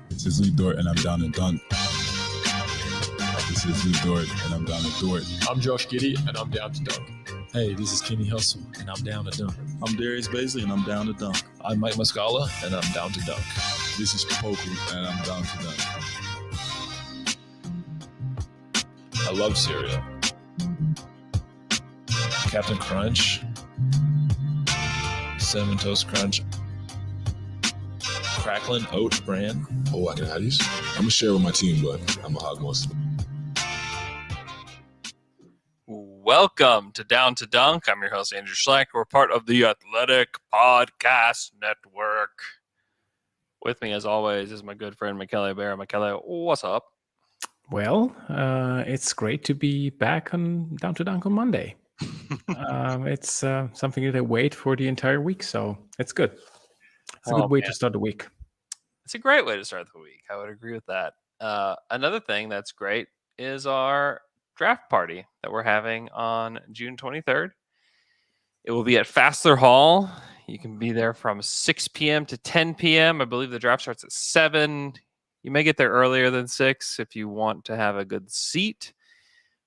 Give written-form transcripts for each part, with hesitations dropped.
This is Lee Dort, and I'm down to dunk. This is Lee Dort, and I'm down to Dort. I'm Josh Giddey, and I'm down to dunk. Hey, this is Kenny Hustle, and I'm down to dunk. I'm Darius Baisley, and I'm down to dunk. I'm Mike Muscala, and I'm down to dunk. This is Poku, and I'm down to dunk. I love cereal. Captain Crunch, Cinnamon Toast Crunch, Cracklin' Oat Bran. Oh, I can have these. I'm going to share with my team, but I'm going to hog most of them. Welcome to Down to Dunk. I'm your host, Andrew Schleck. We're part of the Athletic Podcast Network. With me, as always, is my good friend, Michele Bear. Michele, what's up? Well, it's great to be back on Down to Dunk on Monday. It's something that I wait for the entire week, so it's good. It's a good way to start the week. It's a great way to start the week. I would agree with that. Another thing that's great is our draft party that we're having on June 23rd. It will be at Fassler Hall. You can be there from 6 p.m. to 10 p.m. I believe the draft starts at 7. You may get there earlier than 6 if you want to have a good seat.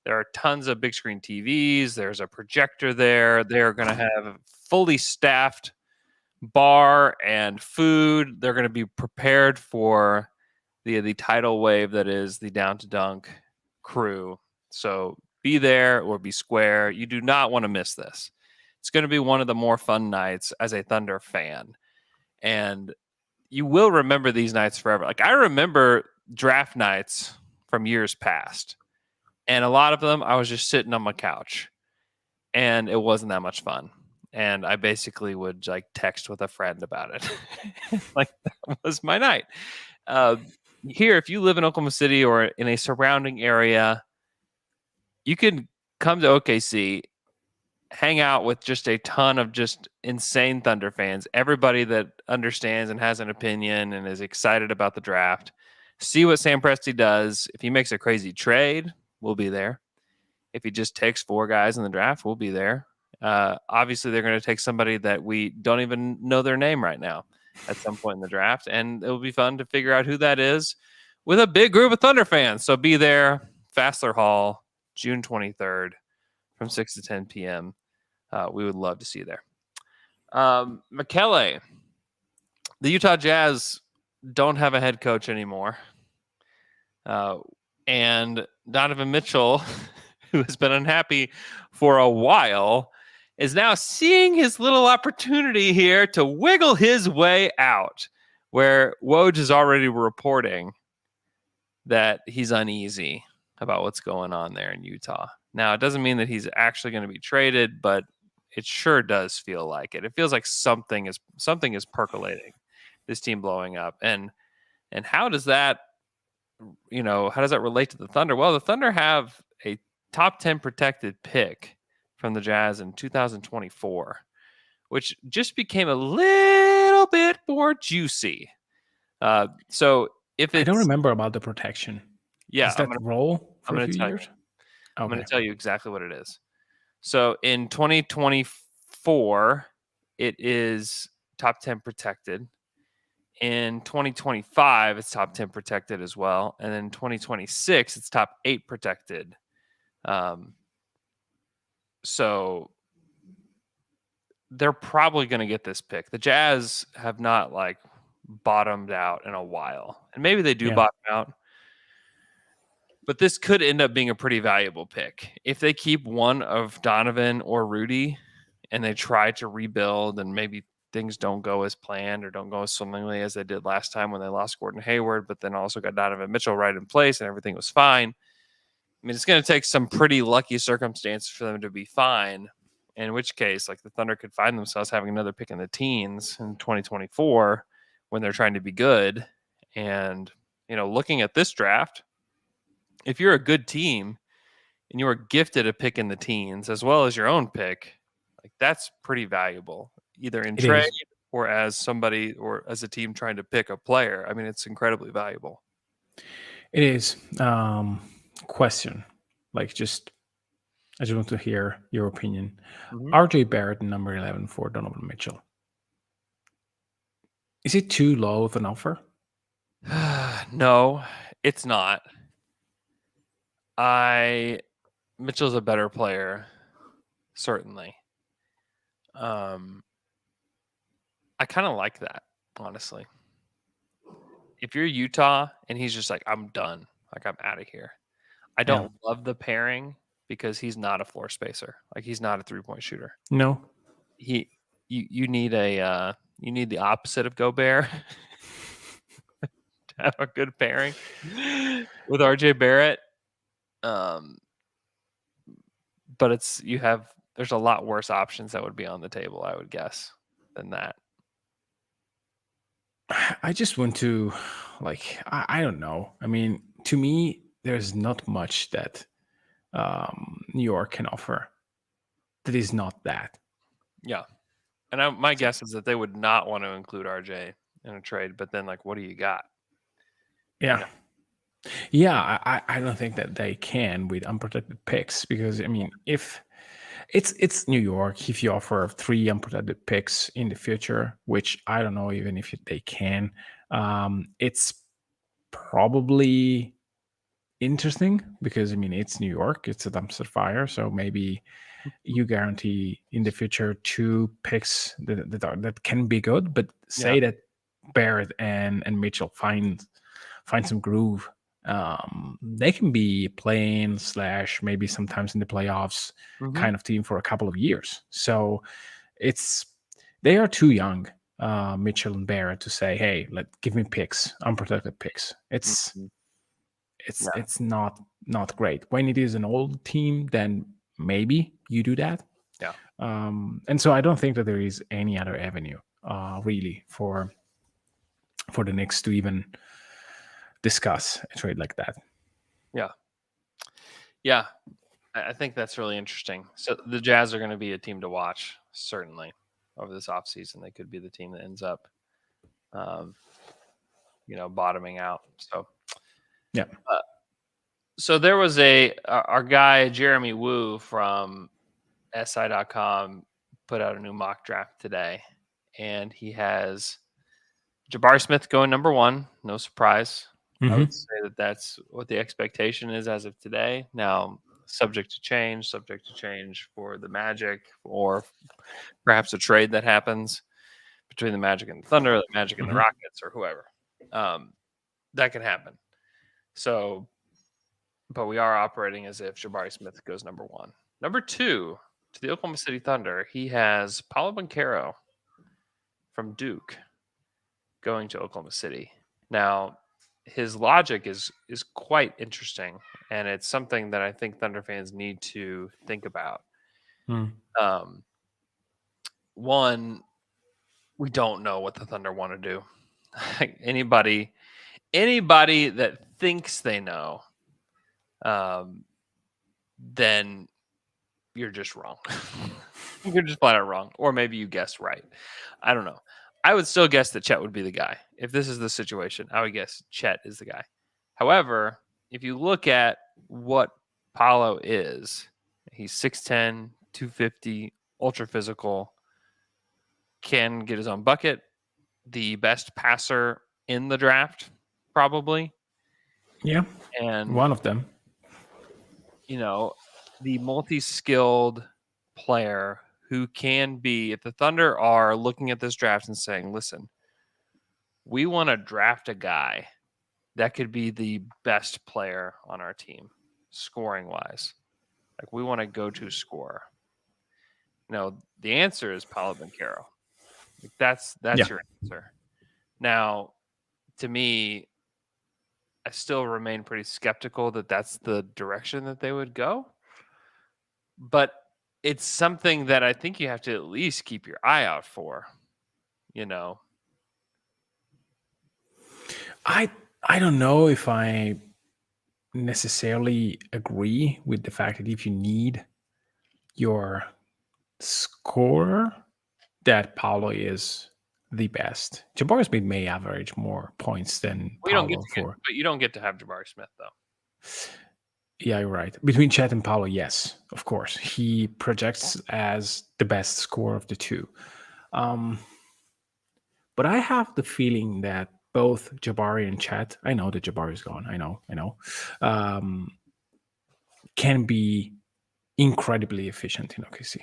There are tons of big screen TVs. There's a projector there. They're going to have a fully staffed bar and food. They're going to be prepared for the tidal wave that is the Down to Dunk crew. So be there or be square. You do not want to miss this. It's going to be one of the more fun nights as a Thunder fan. And you will remember these nights forever. Like, I remember draft nights from years past. And a lot of them, I was just sitting on my couch. And it wasn't that much fun. And I basically would text with a friend about it. That was my night. Here, if you live in Oklahoma City or in a surrounding area, you can come to OKC, hang out with just a ton of just insane Thunder fans, everybody that understands and has an opinion and is excited about the draft. See what Sam Presti does. If he makes a crazy trade, we'll be there. If he just takes 4 guys in the draft, we'll be there. Obviously, they're going to take somebody that we don't even know their name right now at some point in the draft, and it'll be fun to figure out who that is with a big group of Thunder fans. So be there, Fassler Hall, June 23rd from 6 to 10 p.m. We would love to see you there. Michele, the Utah Jazz don't have a head coach anymore. And Donovan Mitchell, who has been unhappy for a while, is now seeing his little opportunity here to wiggle his way out, where Woj is already reporting that he's uneasy about what's going on there in Utah. Now, it doesn't mean that he's actually going to be traded, but it sure does feel like it. It feels like something is percolating, this team blowing up. And how does that, relate to the Thunder? Well, the Thunder have a top 10 protected pick from the Jazz in 2024, which just became a little bit more juicy. So if it's, I don't remember about the protection. Yeah, is that role for a few years? I'm going to tell you exactly what it is. So in 2024, it is top 10 protected. In 2025, it's top 10 protected as well. And then 2026, it's top 8 protected. So they're probably going to get this pick. The Jazz have not bottomed out in a while. And maybe they do bottom out. But this could end up being a pretty valuable pick. If they keep one of Donovan or Rudy and they try to rebuild and maybe things don't go as planned or don't go as swimmingly as they did last time when they lost Gordon Hayward, but then also got Donovan Mitchell right in place and everything was fine. I mean, it's going to take some pretty lucky circumstances for them to be fine, in which case, the Thunder could find themselves having another pick in the teens in 2024 when they're trying to be good. And, looking at this draft, if you're a good team and you are gifted a pick in the teens as well as your own pick, that's pretty valuable, either in trade or as somebody or as a team trying to pick a player. I mean, it's incredibly valuable. It is. Question. I just want to hear your opinion. Mm-hmm. RJ Barrett, number 11 for Donovan Mitchell. Is it too low of an offer? No, it's not. Mitchell's a better player, certainly. I kind of like that, honestly. If you're Utah and he's just like, I'm done, like I'm out of here. I don't love the pairing because he's not a floor spacer. Like he's not a 3-point shooter. No. You need you need the opposite of Gobert to have a good pairing with RJ Barrett. But there's a lot worse options that would be on the table, I would guess, than that. I just want to, I don't know. I mean, to me, there's not much that New York can offer that is not that. Yeah. And my guess is that they would not want to include RJ in a trade, but then, what do you got? Yeah. Yeah, I don't think that they can with unprotected picks because, I mean, if it's New York, if you offer 3 unprotected picks in the future, which I don't know even if they can, it's probably interesting because, I mean, it's New York, it's a dumpster fire, so maybe you guarantee in the future 2 picks that can be good, but say that Barrett and Mitchell find some groove. They can be playing / maybe sometimes in the playoffs kind of team for a couple of years. So they are too young, Mitchell and Barrett, to say, hey, give me picks, unprotected picks. It's not great. When it is an old team, then maybe you do that. Yeah. And so I don't think that there is any other avenue really for the Knicks to even discuss a trade like that. Yeah, I think that's really interesting. So the Jazz are going to be a team to watch, certainly, over this offseason. They could be the team that ends up, bottoming out. So, yeah. So there was our guy, Jeremy Wu from SI.com, put out a new mock draft today, and he has Jabari Smith going number 1. No surprise. I would say that that's what the expectation is as of today. Now, subject to change for the Magic, or perhaps a trade that happens between the Magic and the Thunder, the Magic and the Rockets, or whoever. That can happen. So, but we are operating as if Jabari Smith goes number 1. Number 2, to the Oklahoma City Thunder, he has Paulo Banchero from Duke going to Oklahoma City. Now, his logic is quite interesting, and it's something that I think Thunder fans need to think about. One, we don't know what the Thunder want to do. Anybody that thinks they know, then you're just wrong. You're just flat out wrong, or maybe you guessed right. I don't know. I would still guess that Chet would be the guy. If this is the situation, I would guess Chet is the guy. However, if you look at what Paolo is, he's 6'10", 250, ultra physical, can get his own bucket, the best passer in the draft, probably. Yeah, and one of them. The multi-skilled player who can be, if the Thunder are looking at this draft and saying, listen, we want to draft a guy that could be the best player on our team, scoring wise. Like, we want a go-to scorer. The answer is Paulo Banchero. That's your answer. Now, to me, I still remain pretty skeptical that that's the direction that they would go. But it's something that I think you have to at least keep your eye out for, I don't know if I necessarily agree with the fact that if you need your scorer, that Paolo is the best. Jabari Smith may average more points than Paolo. But you don't get to have Jabari Smith, though. Yeah, you're right. Between Chet and Paolo, yes, of course. He projects as the best scorer of the two. But I have the feeling that both Jabari and Chet, I know that Jabari's gone. I know, can be incredibly efficient in OKC.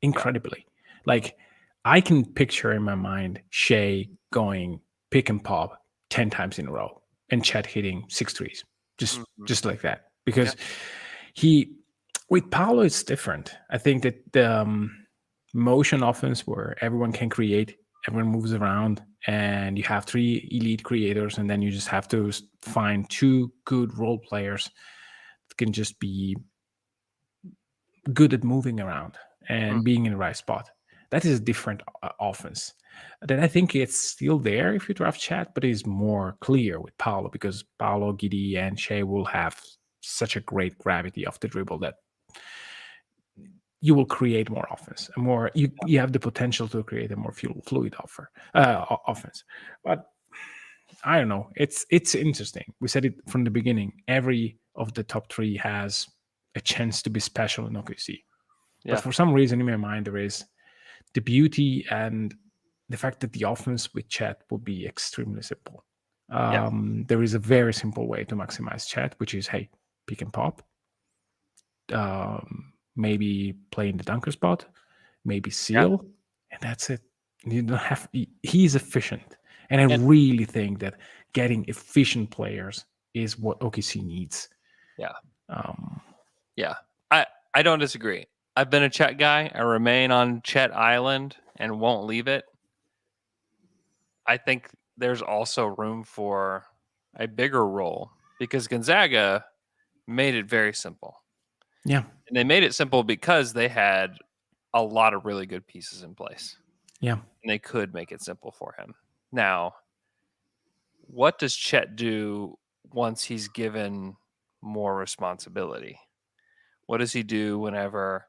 Incredibly. Like, I can picture in my mind Shea going pick and pop 10 times in a row and Chet hitting 6 threes. Just like that. Because with Paolo, it's different. I think that the motion offense where everyone can create, everyone moves around, and you have 3 elite creators, and then you just have to find 2 good role players that can just be good at moving around and being in the right spot. That is a different offense. Then I think it's still there if you draft Chat, but it's more clear with Paolo, because Paolo, Giddy, and Shea will have such a great gravity of the dribble that you will create more offense, and more you have the potential to create a more fluid offense. But I don't know. It's interesting. We said it from the beginning. Every of the top 3 has a chance to be special in OKC. Yeah. But for some reason in my mind, there is the beauty and the fact that the offense with Chat will be extremely simple. There is a very simple way to maximize Chat, which is, hey, pick and pop. Maybe play in the dunker spot, maybe seal, and that's it. You don't have. He's efficient, and I really think that getting efficient players is what OKC needs. Yeah. I don't disagree. I've been a Chet guy. I remain on Chet Island and won't leave it. I think there's also room for a bigger role because Gonzaga made it very simple. Yeah. And they made it simple because they had a lot of really good pieces in place. Yeah. And they could make it simple for him. Now, what does Chet do once he's given more responsibility? What does he do whenever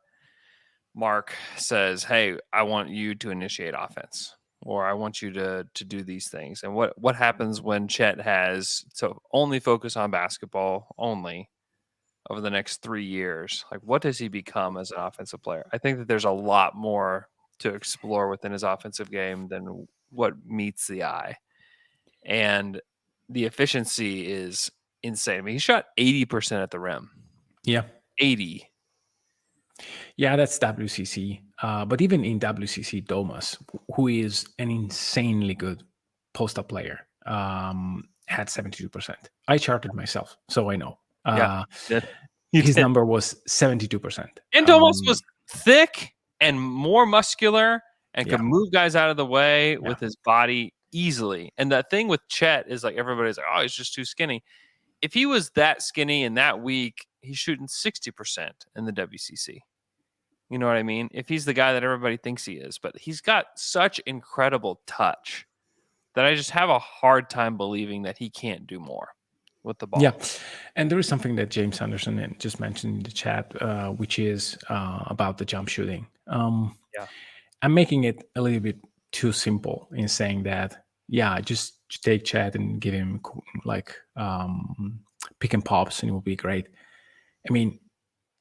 Mark says, hey, I want you to initiate offense, or I want you to do these things? And what happens when Chet has to only focus on basketball only over the next 3 years? Like, what does he become as an offensive player? I think that there's a lot more to explore within his offensive game than what meets the eye. And the efficiency is insane. I mean, he shot 80% at the rim. Yeah. 80. Yeah, that's WCC. But even in WCC, Domas, who is an insanely good post-up player, had 72%. I charted myself, so I know. His number was 72%. And Domas was thick and more muscular and could move guys out of the way with his body easily. And the thing with Chet is, like, everybody's like, oh, he's just too skinny. If he was that skinny and that weak, he's shooting 60% in the WCC. You know what I mean? If he's the guy that everybody thinks he is. But he's got such incredible touch that I just have a hard time believing that he can't do more with the ball. Yeah. And there is something that James Anderson just mentioned in the chat, which is about the jump shooting. I'm making it a little bit too simple in saying that, just take Chat and give him like pick and pops and it will be great. I mean,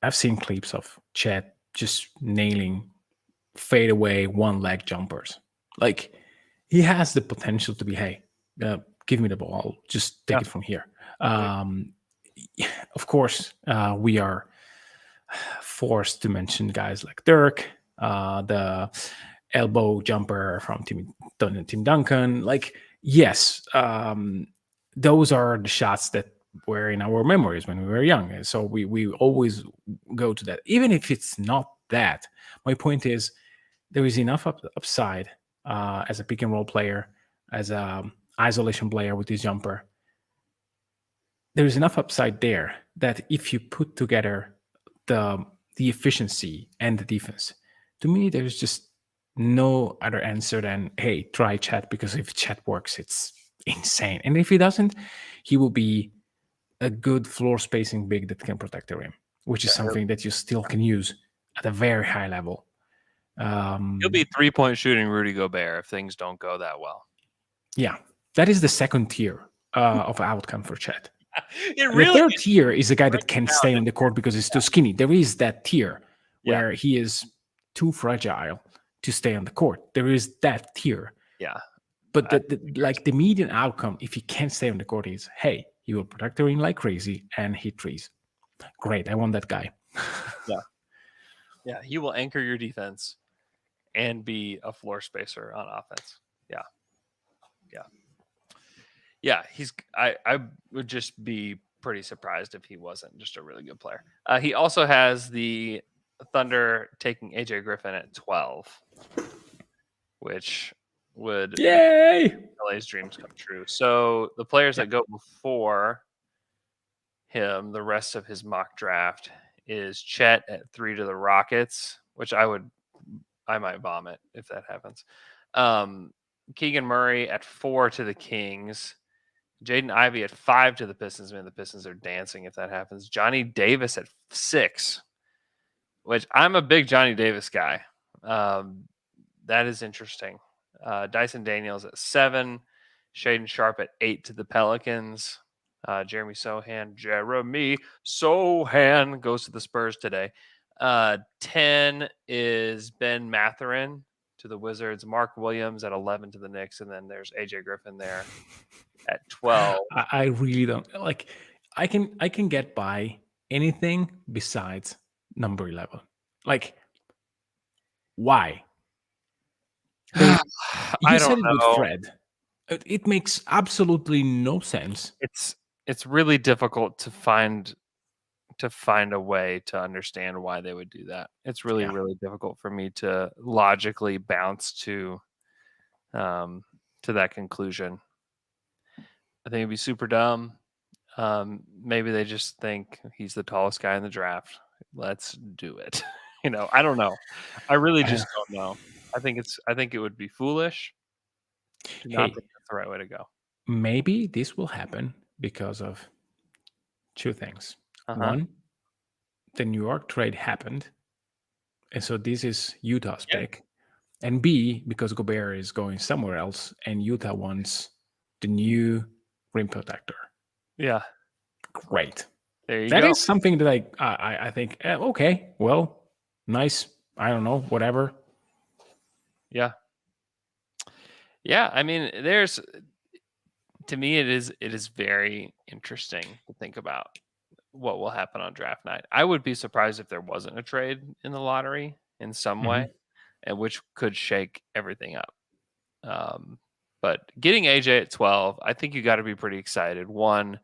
I've seen clips of Chat just nailing fade away one leg jumpers. Like, he has the potential to be, hey, give me the ball, just take it from here. Of course, we are forced to mention guys like Dirk, the elbow jumper from Tim Duncan. Like, yes, those are the shots that were in our memories when we were young. So we always go to that. Even if it's not that, my point is there is enough upside as a pick and roll player, as a isolation player with his jumper. There is enough upside there that if you put together the efficiency and the defense, to me, there's just no other answer than, hey, try Chat, because if Chat works, it's insane. And if he doesn't, he will be a good floor spacing big that can protect the rim, which is something that you still can use at a very high level. He'll be 3-point shooting Rudy Gobert if things don't go that well. Yeah, that is the second tier of outcome for Chat. The third tier is a guy that can stay on the court because he's too skinny. There is that tier where he is too fragile to stay on the court. There is that tier. Yeah. But the median outcome, if he can't stay on the court, is hey, he will protect the ring like crazy and hit threes. Great, I want that guy. Yeah, he will anchor your defense and be a floor spacer on offense. Yeah. I would just be pretty surprised if he wasn't just a really good player. He also has the Thunder taking AJ Griffin at 12, which would Yay! make LA's dreams come true. So the players that go before him, the rest of his mock draft is Chet at 3 to the Rockets, which I might vomit if that happens. Keegan Murray at 4 to the Kings. Jaden Ivey at 5 to the Pistons. Man, the Pistons are dancing if that happens. Johnny Davis at 6, which I'm a big Johnny Davis guy. That is interesting. Dyson Daniels at 7. Shaden Sharp at 8 to the Pelicans. Jeremy Sohan goes to the Spurs today. 10 is Ben Mathurin to the Wizards. Mark Williams at 11 to the Knicks. And then there's AJ Griffin there at 12. I really don't like. I can get by anything besides number 11. Like, why? You I said don't it know. with Fred. It makes absolutely no sense. It's really difficult to find a way to understand why they would do that. It's really really difficult for me to logically bounce to that conclusion. I think it'd be super dumb. Maybe they just think he's the tallest guy in the draft. Let's do it. I don't know. I really just don't know. I think it would be foolish. Do not think that's the right way to go. Maybe this will happen because of two things. One, the New York trade happened, and so this is Utah's pick. And B, because Gobert is going somewhere else, and Utah wants the new rim protector. Yeah. Great. There you go. That is something that I think, okay, well, nice. I don't know, whatever. Yeah. Yeah, I mean, to me it is very interesting to think about what will happen on draft night. I would be surprised if there wasn't a trade in the lottery in some way, and which could shake everything up. But getting AJ at 12, I think you got to be pretty excited. One,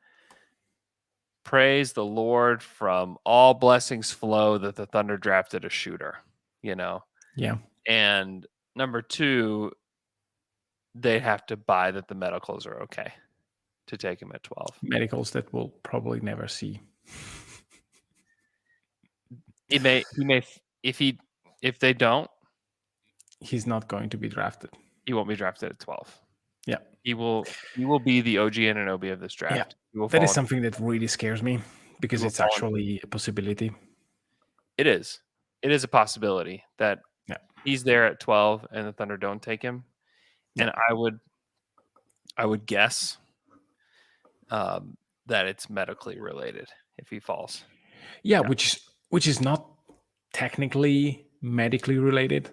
praise the Lord, from all blessings flow that the Thunder drafted a shooter, Yeah. And number two, they have to buy that the medicals are okay to take him at 12. Medicals that we'll probably never see. He may if they don't, he's not going to be drafted. He won't be drafted at 12. Yeah. He will be the OG Anunoby of this draft. Yeah. That is something that really scares me because it's actually a possibility. It is. It is a possibility that he's there at 12 and the Thunder don't take him. And I would guess that it's medically related if he falls. Yeah, which is not technically medically related.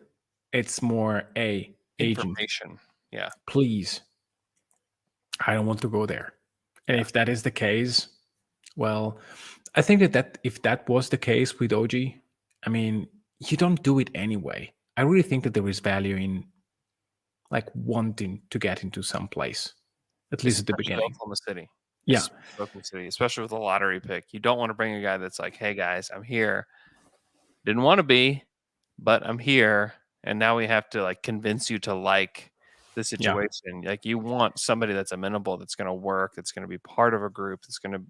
It's more agent. Information. Yeah. Please, I don't want to go there. And if that is the case, well, I think that if that was the case with OG, I mean, you don't do it anyway. I really think that there is value in wanting to get into some place, at least at the beginning. Oklahoma City. Yeah. Oklahoma City, especially with a lottery pick. You don't want to bring a guy that's like, hey guys, I'm here. Didn't want to be, but I'm here. And now we have to convince you to like the situation. Yeah. You want somebody that's amenable, that's going to work, that's going to be part of a group, that's going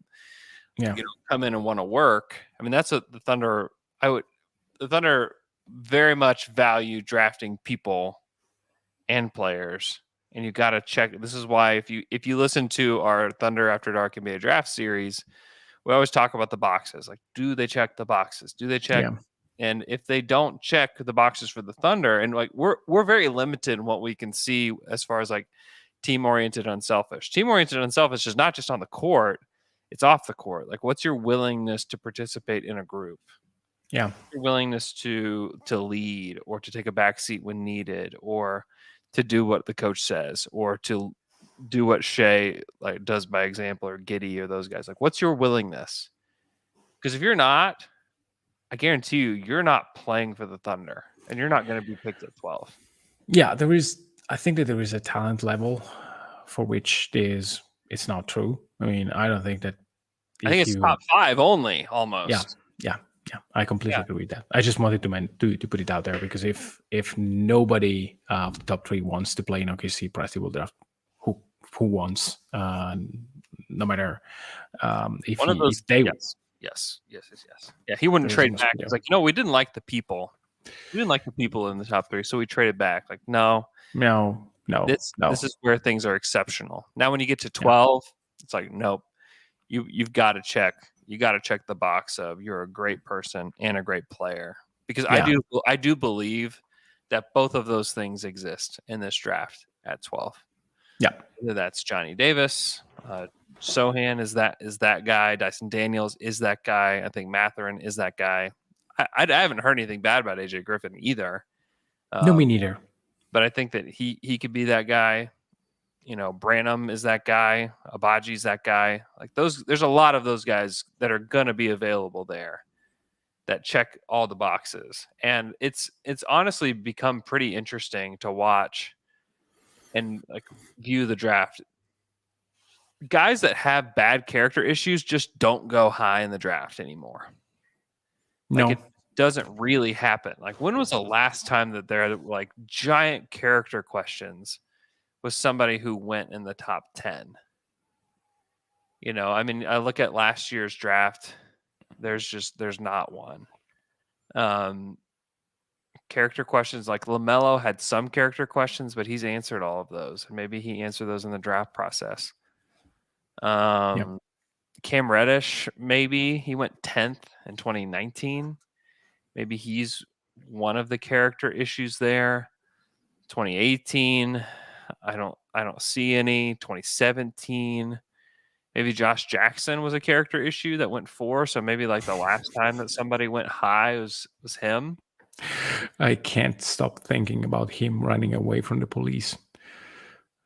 to come in and want to work. I mean, that's what the Thunder, the Thunder very much value drafting people and players, and you got to check. This is why if you listen to our Thunder After Dark NBA draft series, we always talk about the boxes. Do they check the boxes? Do they check? Yeah. And if they don't check the boxes for the Thunder, and we're very limited in what we can see as far as team oriented, unselfish. Team oriented, unselfish is not just on the court; it's off the court. What's your willingness to participate in a group? Yeah, your willingness to lead or to take a back seat when needed, or to do what the coach says or to do what Shea like does by example, or Giddey or those guys? Like, what's your willingness? Because if you're not, I guarantee you're not playing for the Thunder, and you're not going to be picked at 12. Yeah, I think that there is a talent level for which it's not true. I mean, I don't think that. I think it's top 5 only, almost. Yeah. I completely agree with that. I just wanted to put it out there because if nobody top 3 wants to play in OKC, Presti will draft who wants, no matter if they. Yes. Yeah, he wouldn't trade back. It's like, we didn't like the people. We didn't like the people in the top 3, so we traded back. Like, no. This is where things are exceptional. Now, when you get to 12, it's like, nope. You've got to check. You got to check the box of you're a great person and a great player, because I do believe that both of those things exist in this draft at 12. Yeah, whether that's Johnny Davis, Sohan is that guy. Dyson Daniels is that guy. I think Mathurin is that guy. I haven't heard anything bad about AJ Griffin either. No, me neither. But I think that he could be that guy. Branham is that guy. Abaji's that guy. Like there's a lot of those guys that are gonna be available there that check all the boxes, and it's honestly become pretty interesting to watch and like view the draft. Guys that have bad character issues just don't go high in the draft anymore. Like, it doesn't really happen. Like, when was the last time that there are like giant character questions with somebody who went in the top 10? I mean, I look at last year's draft. There's not one. Character questions, like LaMelo had some character questions, but he's answered all of those. And maybe he answered those in the draft process. Cam Reddish, maybe he went 10th in 2019. Maybe he's one of the character issues there. 2018, I don't see any. 2017, maybe Josh Jackson was a character issue that went 4. So maybe like the last time that somebody went high was him. I can't stop thinking about him running away from the police.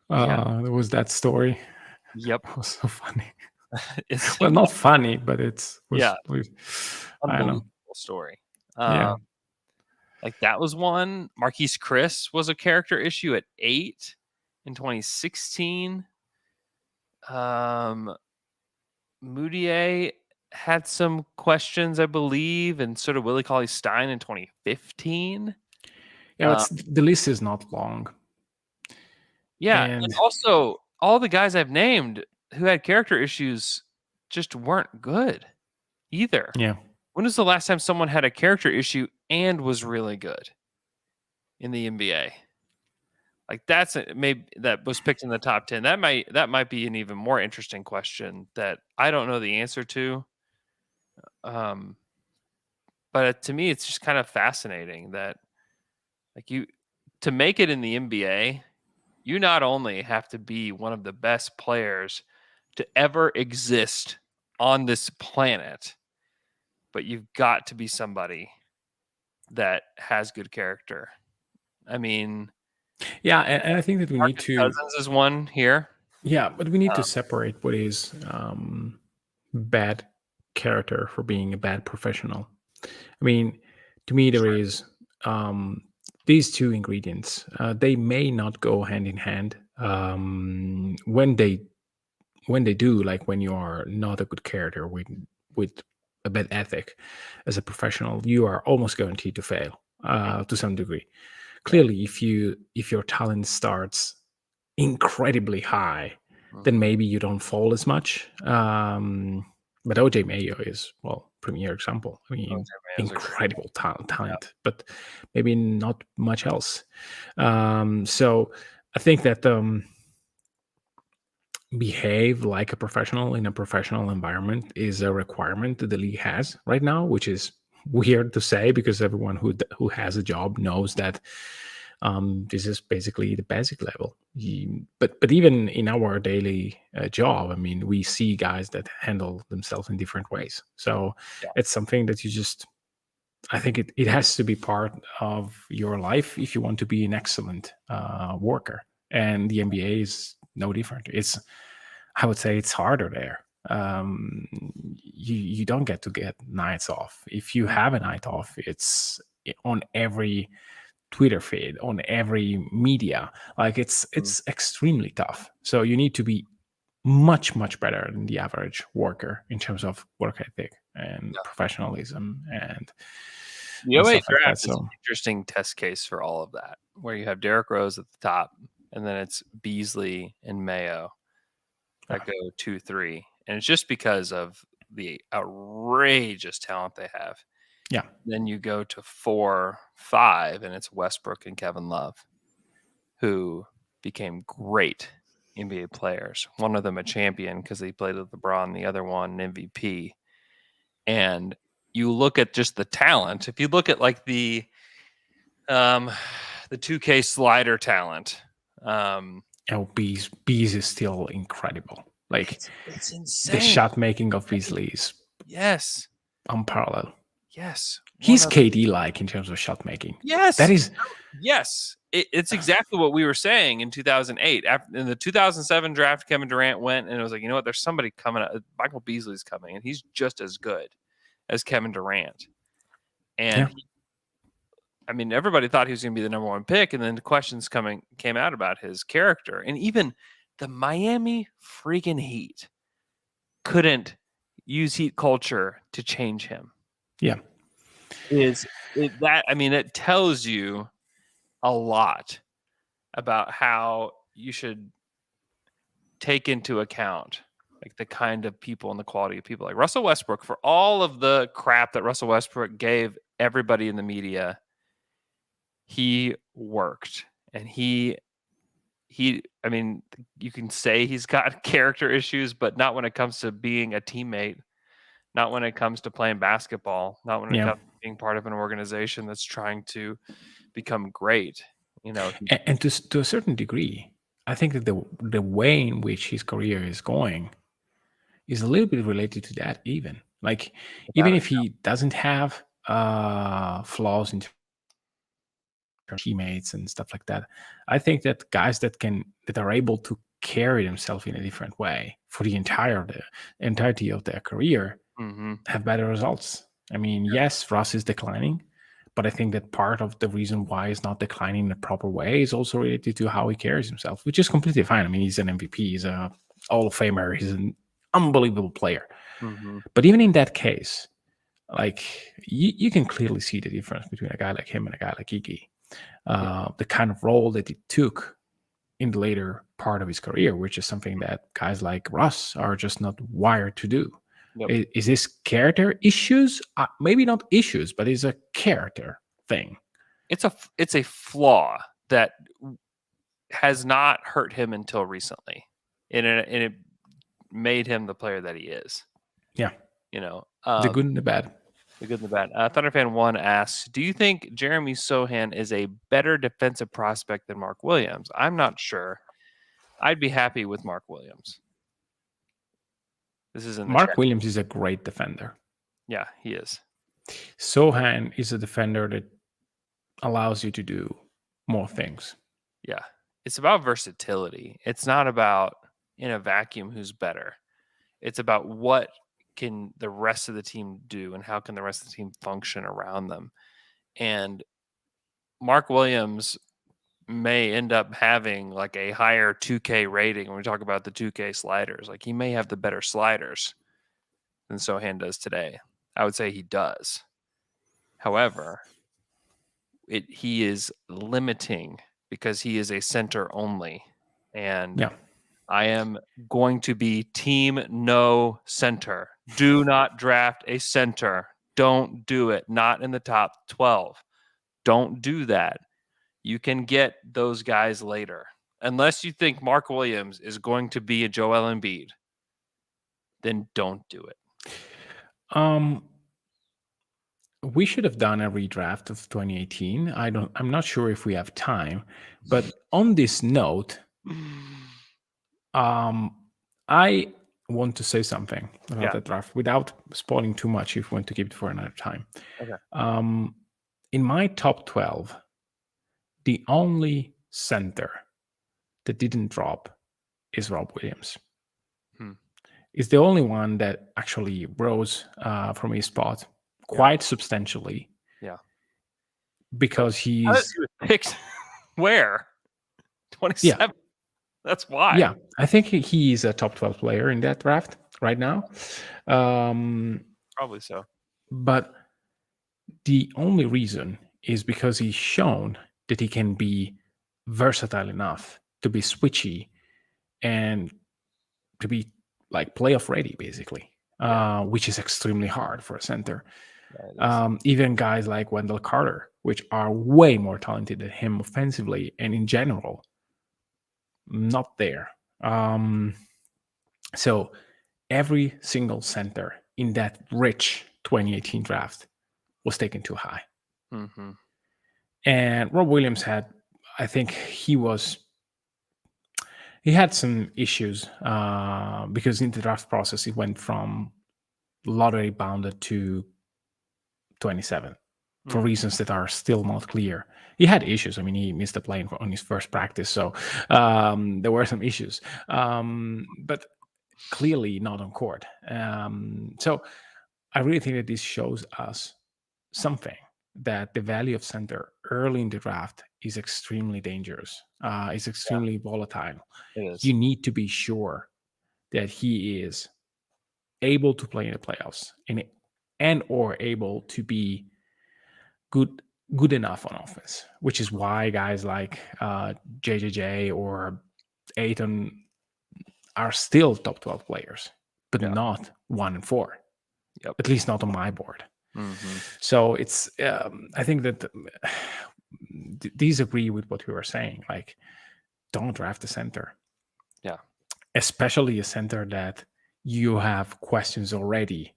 There was that story. Yep. It was so funny. Well, not funny, but I don't know. Story. Like that was one. Marquise Chris was a character issue at 8 in 2016. Moutier had some questions, I believe, and sort of Willie Cauley-Stein in 2015. Yeah, the list is not long. Yeah, and also all the guys I've named who had character issues just weren't good either. Yeah. When was the last time someone had a character issue and was really good in the NBA? Like maybe that was picked in the top 10. That might be an even more interesting question that I don't know the answer to. But to me, it's just kind of fascinating that to make it in the NBA, you not only have to be one of the best players to ever exist on this planet, but you've got to be somebody that has good character. I mean, yeah, and I think that we need to. Cousins is one here. Yeah, but we need to separate what is bad character for being a bad professional. I mean, to me, there is these two ingredients. They may not go hand in hand. When they do, like when you are not a good character with a bad ethic as a professional, you are almost guaranteed to fail to some degree. Clearly, if your talent starts incredibly high, then maybe you don't fall as much. But OJ Mayo is, premier example. I mean, incredible talent, but maybe not much else. So I think that behave like a professional in a professional environment is a requirement that the league has right now, which is weird to say because everyone who has a job knows that this is basically the basic level. But even in our daily job, I mean, we see guys that handle themselves in different ways. So it's something that I think it has to be part of your life if you want to be an excellent worker. And the NBA is no different. I would say it's harder there. You don't get to get nights off. If you have a night off, it's on every Twitter feed, on every media. Like it's extremely tough. So you need to be much better than the average worker in terms of work ethic and professionalism and The and 08 stuff like that. draft is So an interesting test case for all of that, where you have Derrick Rose at the top, and then it's Beasley and Mayo that go 2-3. And it's just because of the outrageous talent they have. yeah, Then you go to 4-5, and it's Westbrook and Kevin Love, who became great NBA players. One of them a champion because he played with LeBron, the other one an MVP. And you look at just the talent. If you look at like the 2K slider talent, Bees is still incredible. Like it's the insane. shot making of Beasley is Yes. unparalleled. Yes. He's KD like in terms of shot making. Yes. That is Yes. It's exactly what we were saying in 2008. In the 2007 draft, Kevin Durant went, and it was like, you know what? There's somebody coming up. Michael Beasley's coming, and he's just as good as Kevin Durant. And I mean, everybody thought he was going to be the number one pick, and then the questions came out about his character, and even the Miami freaking Heat couldn't use Heat culture to change him. Yeah. It tells you a lot about how you should take into account like the kind of people and the quality of people. Like Russell Westbrook, for all of the crap that Russell Westbrook gave everybody in the media, he worked, and he I mean, you can say he's got character issues, but not when it comes to being a teammate, not when it comes to playing basketball, not when it comes to being part of an organization that's trying to become great. You know, and to a certain degree, I think that the way in which his career is going is a little bit related to that. Even if he doesn't have flaws in teammates and stuff like that, I think that guys that are able to carry themselves in a different way for the entirety of their career have better results. I mean, yes, Russ is declining, but I think that part of the reason why he's not declining in a proper way is also related to how he carries himself, which is completely fine. I mean, he's an MVP, he's a Hall of Famer, he's an unbelievable player. But even in that case, like you can clearly see the difference between a guy like him and a guy like Iggy. The kind of role that he took in the later part of his career, which is something that guys like Russ are just not wired to do. Yep. Is this character issues? Maybe not issues, but it's a character thing. It's a flaw that has not hurt him until recently, and it made him the player that he is. Yeah, you know, the good and the bad. The good and the bad. Thunderfan1 asks, do you think Jeremy Sohan is a better defensive prospect than Mark Williams? I'm not sure. I'd be happy with Mark Williams. This is in the Mark chat. Williams is a great defender. Yeah, he is. Sohan is a defender that allows you to do more things. Yeah. It's about versatility. It's not about in a vacuum who's better. It's about what can the rest of the team do and how can the rest of the team function around them. And Mark Williams may end up having like a higher 2K rating when we talk about the 2K sliders. Like he may have the better sliders than Sohan does today. I would say he does. However, he is limiting because he is a center only. And I am going to be team no center. Do not draft a center. Don't do it. Not in the top 12. Don't do that. You can get those guys later. Unless you think Mark Williams is going to be a Joel Embiid, then don't do it. We should have done a redraft of 2018. I'm not sure if we have time, but on this note, I want to say something about Yeah. that draft without spoiling too much if you want to keep it for another time. Okay. In my top 12, the only center that didn't drop is Rob Williams. Is the only one that actually rose from his spot quite substantially. Yeah. Because He was picked where? 27. Yeah. That's why. Yeah, I think he is a top 12 player in that draft right now. Probably so. But the only reason is because he's shown that he can be versatile enough to be switchy and to be like playoff ready, basically, which is extremely hard for a center. Even guys like Wendell Carter, which are way more talented than him offensively and in general, not there. So every single center in that rich 2018 draft was taken too high. Mm-hmm. And Rob Williams had, I think he had some issues because in the draft process, it went from lottery bounded to 27 for reasons that are still not clear. He had issues. I mean, he missed a play on his first practice. So there were some issues, but clearly not on court. So I really think that this shows us something, that the value of center early in the draft is extremely dangerous. It's extremely volatile. It is. You need to be sure that he is able to play in the playoffs and or able to be good enough on offense, which is why guys like JJJ or Ayton are still top 12 players, but not 1 and 4. Yep. At least not on my board. Mm-hmm. So it's I think that these agree with what we were saying. Like, don't draft a center. Yeah. Especially a center that you have questions already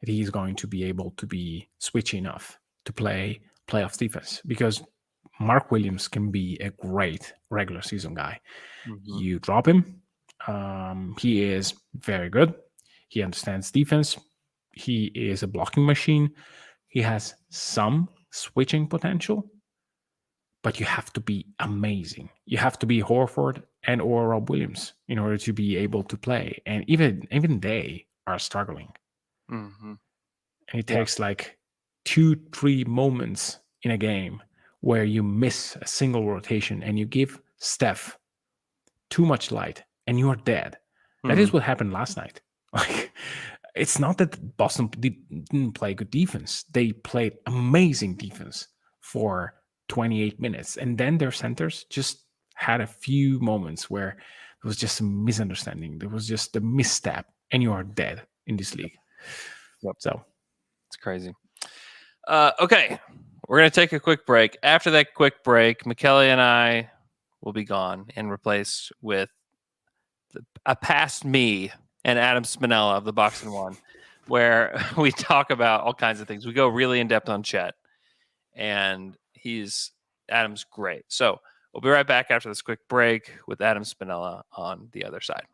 that he's going to be able to be switchy enough to play playoff defense, because Mark Williams can be a great regular season guy. Mm-hmm. You drop him, he is very good. He understands defense. He is a blocking machine. He has some switching potential, but you have to be amazing. You have to be Horford and or Rob Williams in order to be able to play. And even they are struggling. Mm-hmm. And it takes like 2-3 moments in a game where you miss a single rotation and you give Steph too much light and you are dead. That is what happened last night. Like, it's not that Boston didn't play good defense. They played amazing defense for 28 minutes. And then their centers just had a few moments where there was just a misunderstanding. There was just a misstep and you are dead in this league. Yep. So it's crazy. Okay. We're going to take a quick break. After that quick break, Michele and I will be gone and replaced with a past me and Adam Spinella of the Box and One, where we talk about all kinds of things. We go really in depth on Chet, and Adam's great. So we'll be right back after this quick break with Adam Spinella on the other side.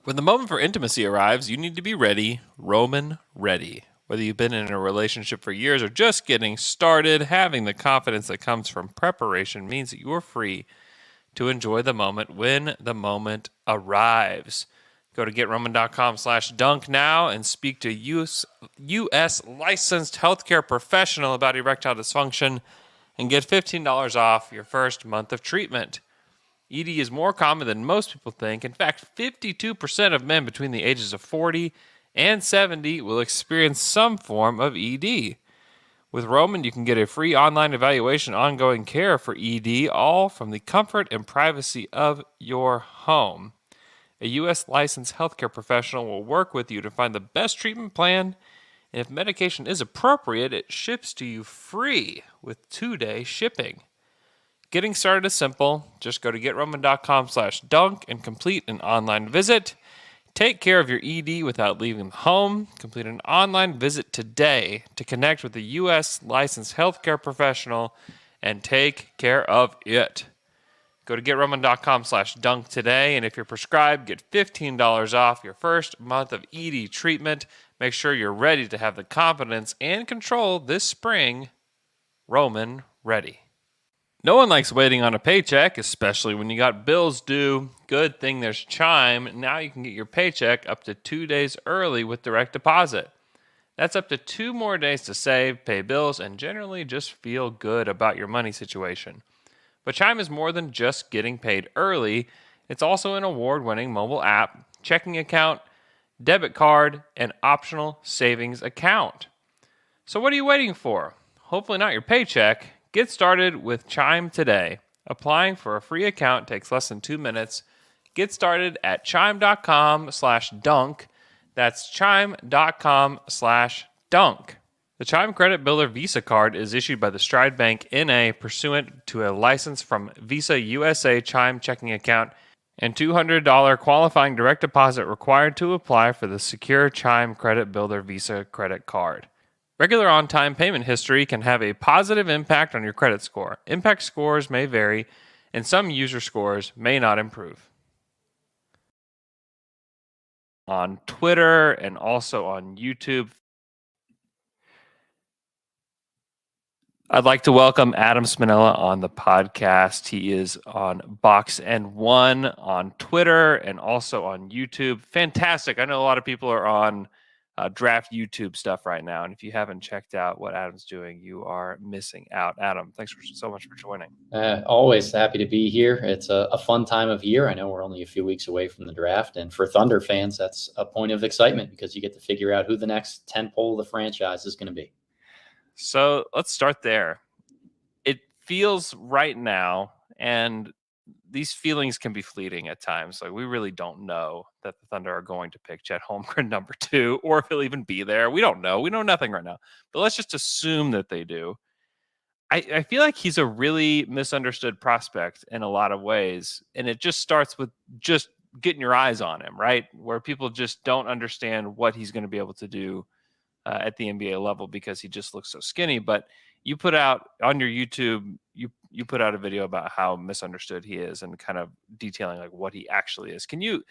When the moment for intimacy arrives, you need to be ready, Roman ready. Whether you've been in a relationship for years or just getting started, having the confidence that comes from preparation means that you're free to enjoy the moment when the moment arrives. Go to GetRoman.com/dunk now and speak to U.S. licensed healthcare professional about erectile dysfunction and get $15 off your first month of treatment. ED is more common than most people think. In fact, 52% of men between the ages of 40 and 70 will experience some form of ED. With Roman, you can get a free online evaluation, ongoing care for ED, all from the comfort and privacy of your home. A U.S. licensed healthcare professional will work with you to find the best treatment plan, and if medication is appropriate, it ships to you free with 2-day shipping. Getting started is simple. Just go to GetRoman.com/dunk and complete an online visit. Take care of your ED without leaving the home. Complete an online visit today to connect with a U.S. licensed healthcare professional and take care of it. Go to GetRoman.com/dunk today, and if you're prescribed, get $15 off your first month of ED treatment. Make sure you're ready to have the confidence and control this spring. Roman ready. No one likes waiting on a paycheck, especially when you got bills due. Good thing there's Chime. Now you can get your paycheck up to 2 days early with direct deposit. That's up to 2 more days to save, pay bills, and generally just feel good about your money situation. But Chime is more than just getting paid early. It's also an award-winning mobile app, checking account, debit card, and optional savings account. So what are you waiting for? Hopefully not your paycheck. Get started with Chime today. Applying for a free account takes less than 2 minutes. Get started at chime.com/dunk. That's chime.com/dunk. The Chime Credit Builder Visa Card is issued by the Stride Bank N.A. pursuant to a license from Visa USA Chime checking account and $200 qualifying direct deposit required to apply for the secure Chime Credit Builder Visa Credit Card. Regular on-time payment history can have a positive impact on your credit score. Impact scores may vary, and some user scores may not improve. On Twitter and also on YouTube, I'd like to welcome Adam Spinella on the podcast. He is on Box and One on Twitter and also on YouTube. Fantastic. I know a lot of people are on draft YouTube stuff right now. And if you haven't checked out what Adam's doing, you are missing out. Adam, thanks so much for joining. Always happy to be here. It's a fun time of year. I know we're only a few weeks away from the draft. And for Thunder fans, that's a point of excitement because you get to figure out who the next tentpole of the franchise is going to be. So let's start there. It feels right now, and these feelings can be fleeting at times. Like we really don't know that the Thunder are going to pick Chet Holmgren number 2, or if he'll even be there. We don't know. We know nothing right now. But let's just assume that they do. I feel like he's a really misunderstood prospect in a lot of ways, and it just starts with just getting your eyes on him, right? Where people just don't understand what he's going to be able to do at the NBA level because he just looks so skinny. But you put out on your YouTube, you put out a video about how misunderstood he is and kind of detailing like what he actually is. Can you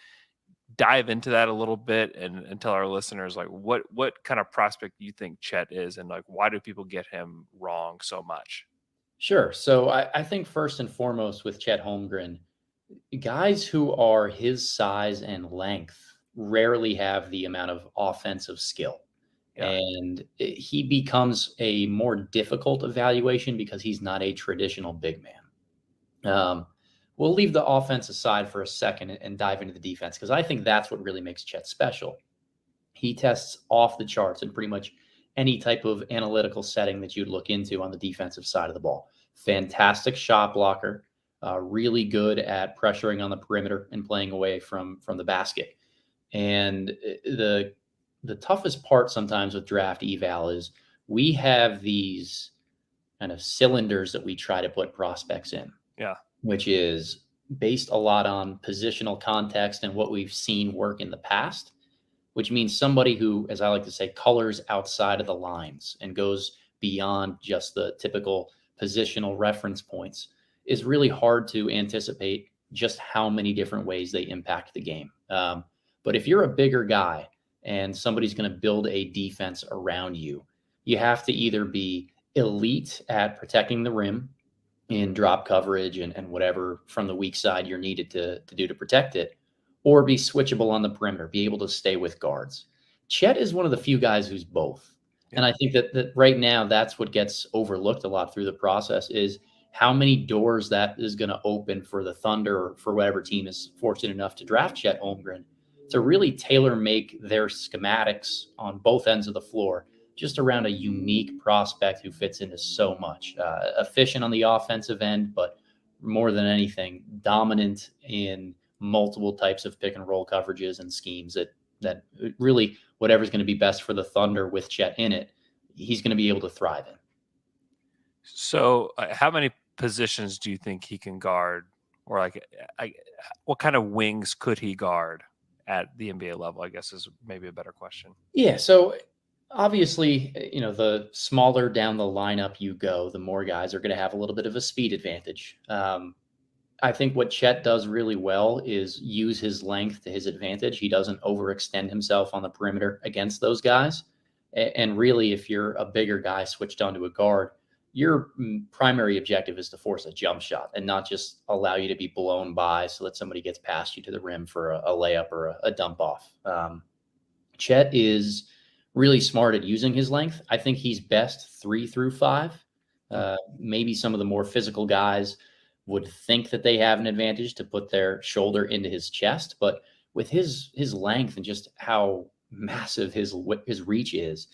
dive into that a little bit and tell our listeners like what kind of prospect you think Chet is and like why do people get him wrong so much? Sure. So I think first and foremost with Chet Holmgren, guys who are his size and length rarely have the amount of offensive skill. Yeah. And he becomes a more difficult evaluation because he's not a traditional big man. We'll leave the offense aside for a second and dive into the defense because I think that's what really makes Chet special. He tests off the charts in pretty much any type of analytical setting that you'd look into on the defensive side of the ball. Fantastic shot blocker, really good at pressuring on the perimeter and playing away from the basket. And the toughest part sometimes with draft eval is we have these kind of cylinders that we try to put prospects in. Yeah. Which is based a lot on positional context and what we've seen work in the past, which means somebody who, as I like to say, colors outside of the lines and goes beyond just the typical positional reference points is really hard to anticipate just how many different ways they impact the game. But if you're a bigger guy and somebody's going to build a defense around you, you have to either be elite at protecting the rim in drop coverage and whatever from the weak side you're needed to do to protect it, or be switchable on the perimeter, be able to stay with guards. Chet is one of the few guys who's both. Yeah. And I think that right now that's what gets overlooked a lot through the process is how many doors that is going to open for the Thunder or for whatever team is fortunate enough to draft Chet Holmgren to really tailor make their schematics on both ends of the floor just around a unique prospect who fits into so much. Efficient on the offensive end, but more than anything, dominant in multiple types of pick and roll coverages and schemes that really whatever's going to be best for the Thunder with Chet in it, he's going to be able to thrive in. So how many positions do you think he can guard? Or what kind of wings could he guard at the NBA level, I guess is maybe a better question. Yeah. So obviously, the smaller down the lineup you go, the more guys are going to have a little bit of a speed advantage. I think what Chet does really well is use his length to his advantage. He doesn't overextend himself on the perimeter against those guys. And really, if you're a bigger guy switched onto a guard, your primary objective is to force a jump shot and not just allow you to be blown by so that somebody gets past you to the rim for a layup or a dump off. Chet is really smart at using his length. I think he's best 3 through 5. Maybe some of the more physical guys would think that they have an advantage to put their shoulder into his chest, but with his length and just how massive his reach is,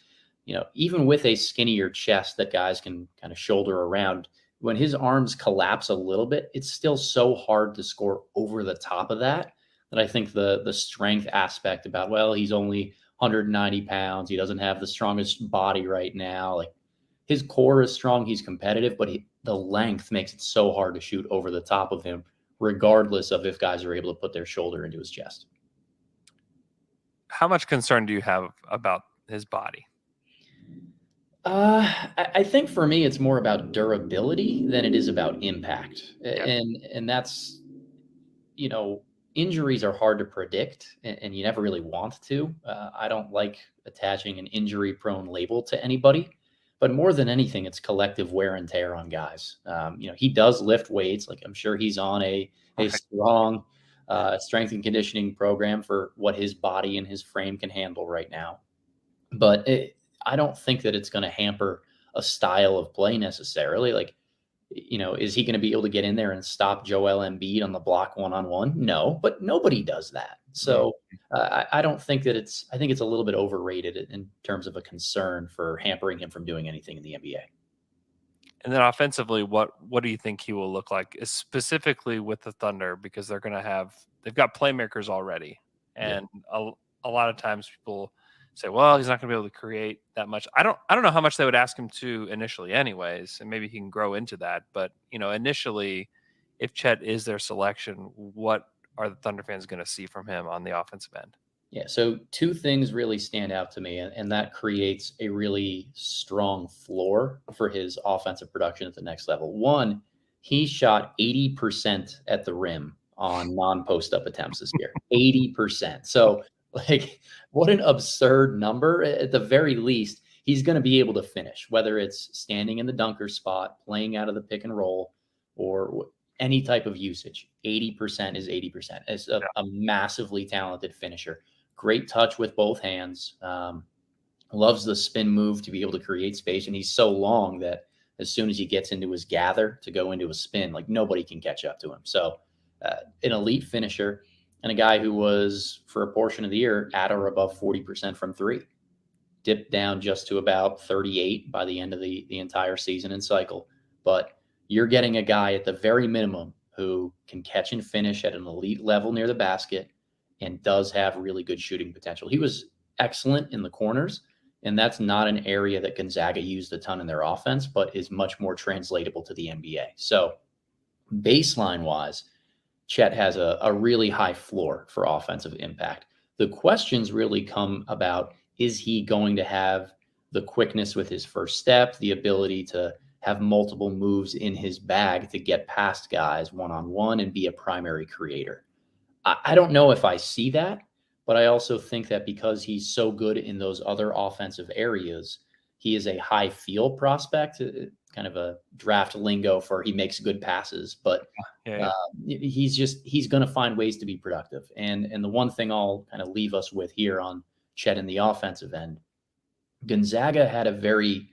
even with a skinnier chest that guys can kind of shoulder around, when his arms collapse a little bit, it's still so hard to score over the top of that I think the strength aspect about, well, he's only 190 pounds, he doesn't have the strongest body right now. Like, his core is strong, he's competitive, but the length makes it so hard to shoot over the top of him, regardless of if guys are able to put their shoulder into his chest. How much concern do you have about his body? I think for me, it's more about durability than it is about impact. And that's, injuries are hard to predict, and you never really want to. I don't like attaching an injury-prone label to anybody. But more than anything, it's collective wear and tear on guys. He does lift weights. Like, I'm sure he's on a strong strength and conditioning program for what his body and his frame can handle right now. But I don't think that it's going to hamper a style of play necessarily. Like, is he going to be able to get in there and stop Joel Embiid on the block one-on-one? No, but nobody does that. So I don't think that I think it's a little bit overrated in terms of a concern for hampering him from doing anything in the NBA. And then offensively, what do you think he will look like, specifically with the Thunder? Because they've got playmakers already. And a lot of times people say, well, he's not going to be able to create that much. I don't know how much they would ask him to initially anyways, and maybe he can grow into that. But, initially, if Chet is their selection, what are the Thunder fans going to see from him on the offensive end? Yeah, so 2 things really stand out to me, and that creates a really strong floor for his offensive production at the next level. One, he shot 80% at the rim on non-post-up attempts this year. 80%. So, what an absurd number. At the very least, he's going to be able to finish, whether it's standing in the dunker spot, playing out of the pick and roll, or any type of usage. 80% is 80%. It's a massively talented finisher. Great touch with both hands. Loves the spin move to be able to create space. And he's so long that as soon as he gets into his gather to go into a spin, nobody can catch up to him. So an elite finisher, and a guy who was, for a portion of the year, at or above 40% from 3. Dipped down just to about 38 by the end of the entire season and cycle. But you're getting a guy at the very minimum who can catch and finish at an elite level near the basket and does have really good shooting potential. He was excellent in the corners, and that's not an area that Gonzaga used a ton in their offense, but is much more translatable to the NBA. So baseline-wise, Chet has a really high floor for offensive impact. The questions really come about, is he going to have the quickness with his first step, the ability to have multiple moves in his bag to get past guys one-on-one and be a primary creator? I don't know if I see that, but I also think that because he's so good in those other offensive areas, he is a high field prospect, kind of a draft lingo for he makes good passes, but he's going to find ways to be productive. And the one thing I'll kind of leave us with here on Chet in the offensive end, Gonzaga had a very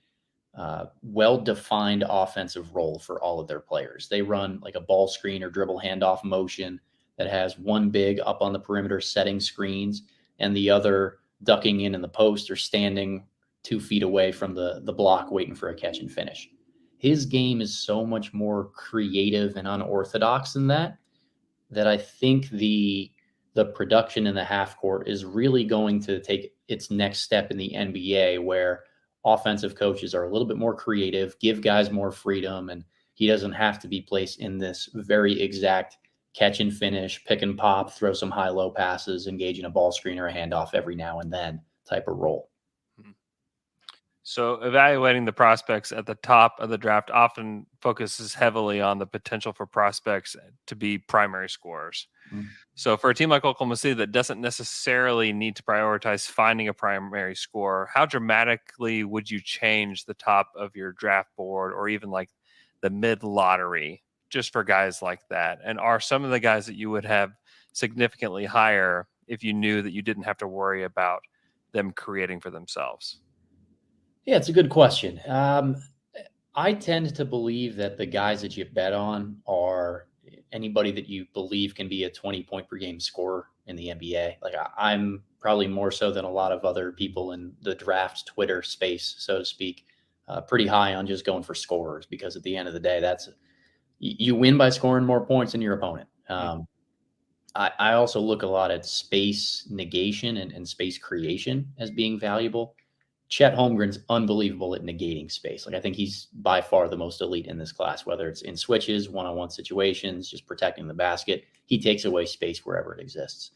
well-defined offensive role for all of their players. They run like a ball screen or dribble handoff motion that has one big up on the perimeter setting screens and the other ducking in the post or standing 2 feet away from the block waiting for a catch and finish. His game is so much more creative and unorthodox than that I think the production in the half court is really going to take its next step in the NBA, where offensive coaches are a little bit more creative, give guys more freedom, and he doesn't have to be placed in this very exact catch and finish, pick and pop, throw some high-low passes, engage in a ball screen or a handoff every now and then type of role. So evaluating the prospects at the top of the draft often focuses heavily on the potential for prospects to be primary scorers. Mm. So for a team like Oklahoma City that doesn't necessarily need to prioritize finding a primary scorer, how dramatically would you change the top of your draft board or even like the mid lottery just for guys like that? And are some of the guys that you would have significantly higher if you knew that you didn't have to worry about them creating for themselves? Yeah, it's a good question. I tend to believe that the guys that you bet on are anybody that you believe can be a 20-point per game scorer in the NBA. Like I'm probably more so than a lot of other people in the draft Twitter space, so to speak, pretty high on just going for scorers, because at the end of the day, you win by scoring more points than your opponent. I also look a lot at space negation and space creation as being valuable. Chet Holmgren's unbelievable at negating space. Like I think he's by far the most elite in this class, whether it's in switches, one-on-one situations, just protecting the basket. He takes away space wherever it exists.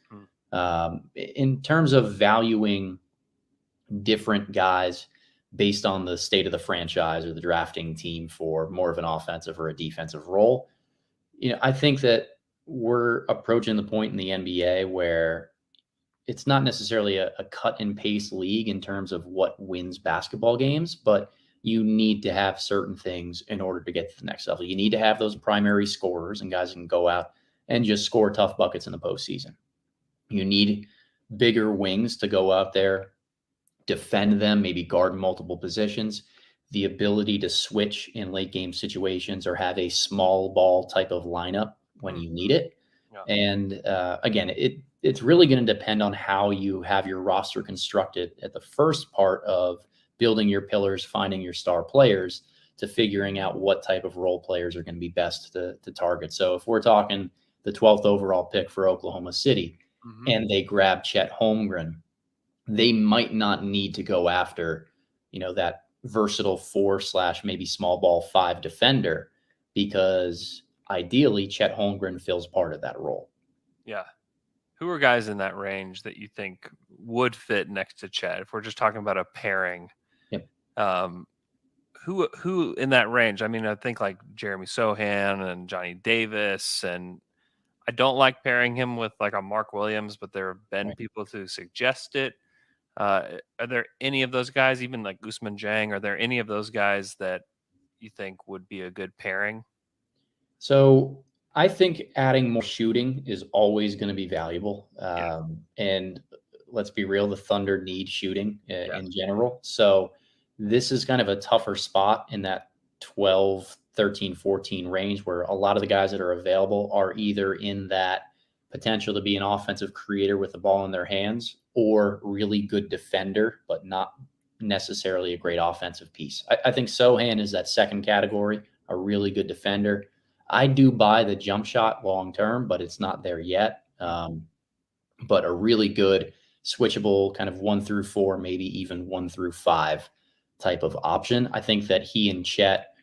In terms of valuing different guys based on the state of the franchise or the drafting team for more of an offensive or a defensive role, I think that we're approaching the point in the NBA where it's not necessarily a cut and paste league in terms of what wins basketball games, but you need to have certain things in order to get to the next level. You need to have those primary scorers and guys who can go out and just score tough buckets in the postseason. You need bigger wings to go out there, defend them, maybe guard multiple positions, the ability to switch in late game situations or have a small ball type of lineup when you need it. Yeah. And again, it's really going to depend on how you have your roster constructed at the first part of building your pillars, finding your star players, to figuring out what type of role players are going to be best to target. So if we're talking the 12th overall pick for Oklahoma City and they grab Chet Holmgren, they might not need to go after, that versatile 4/ maybe small ball 5 defender, because ideally Chet Holmgren fills part of that role. Yeah. Who are guys in that range that you think would fit next to Chet? If we're just talking about a pairing, Yep. Who in that range? I mean, I think like Jeremy Sohan and Johnny Davis, and I don't like pairing him with like a Mark Williams, but there have been people who suggest it. Are there any of those guys, even like Ousmane Dieng, are there any of those guys that you think would be a good pairing? So I think adding more shooting is always going to be valuable. And let's be real, the Thunder need shooting in general. So this is kind of a tougher spot in that 12, 13, 14 range, where a lot of the guys that are available are either in that potential to be an offensive creator with the ball in their hands, or really good defender, but not necessarily a great offensive piece. I think Sohan is that second category, a really good defender. I do buy the jump shot long term, but it's not there yet. But a really good switchable kind of 1 through 4, maybe even 1 through 5 type of option. I think that he and Chet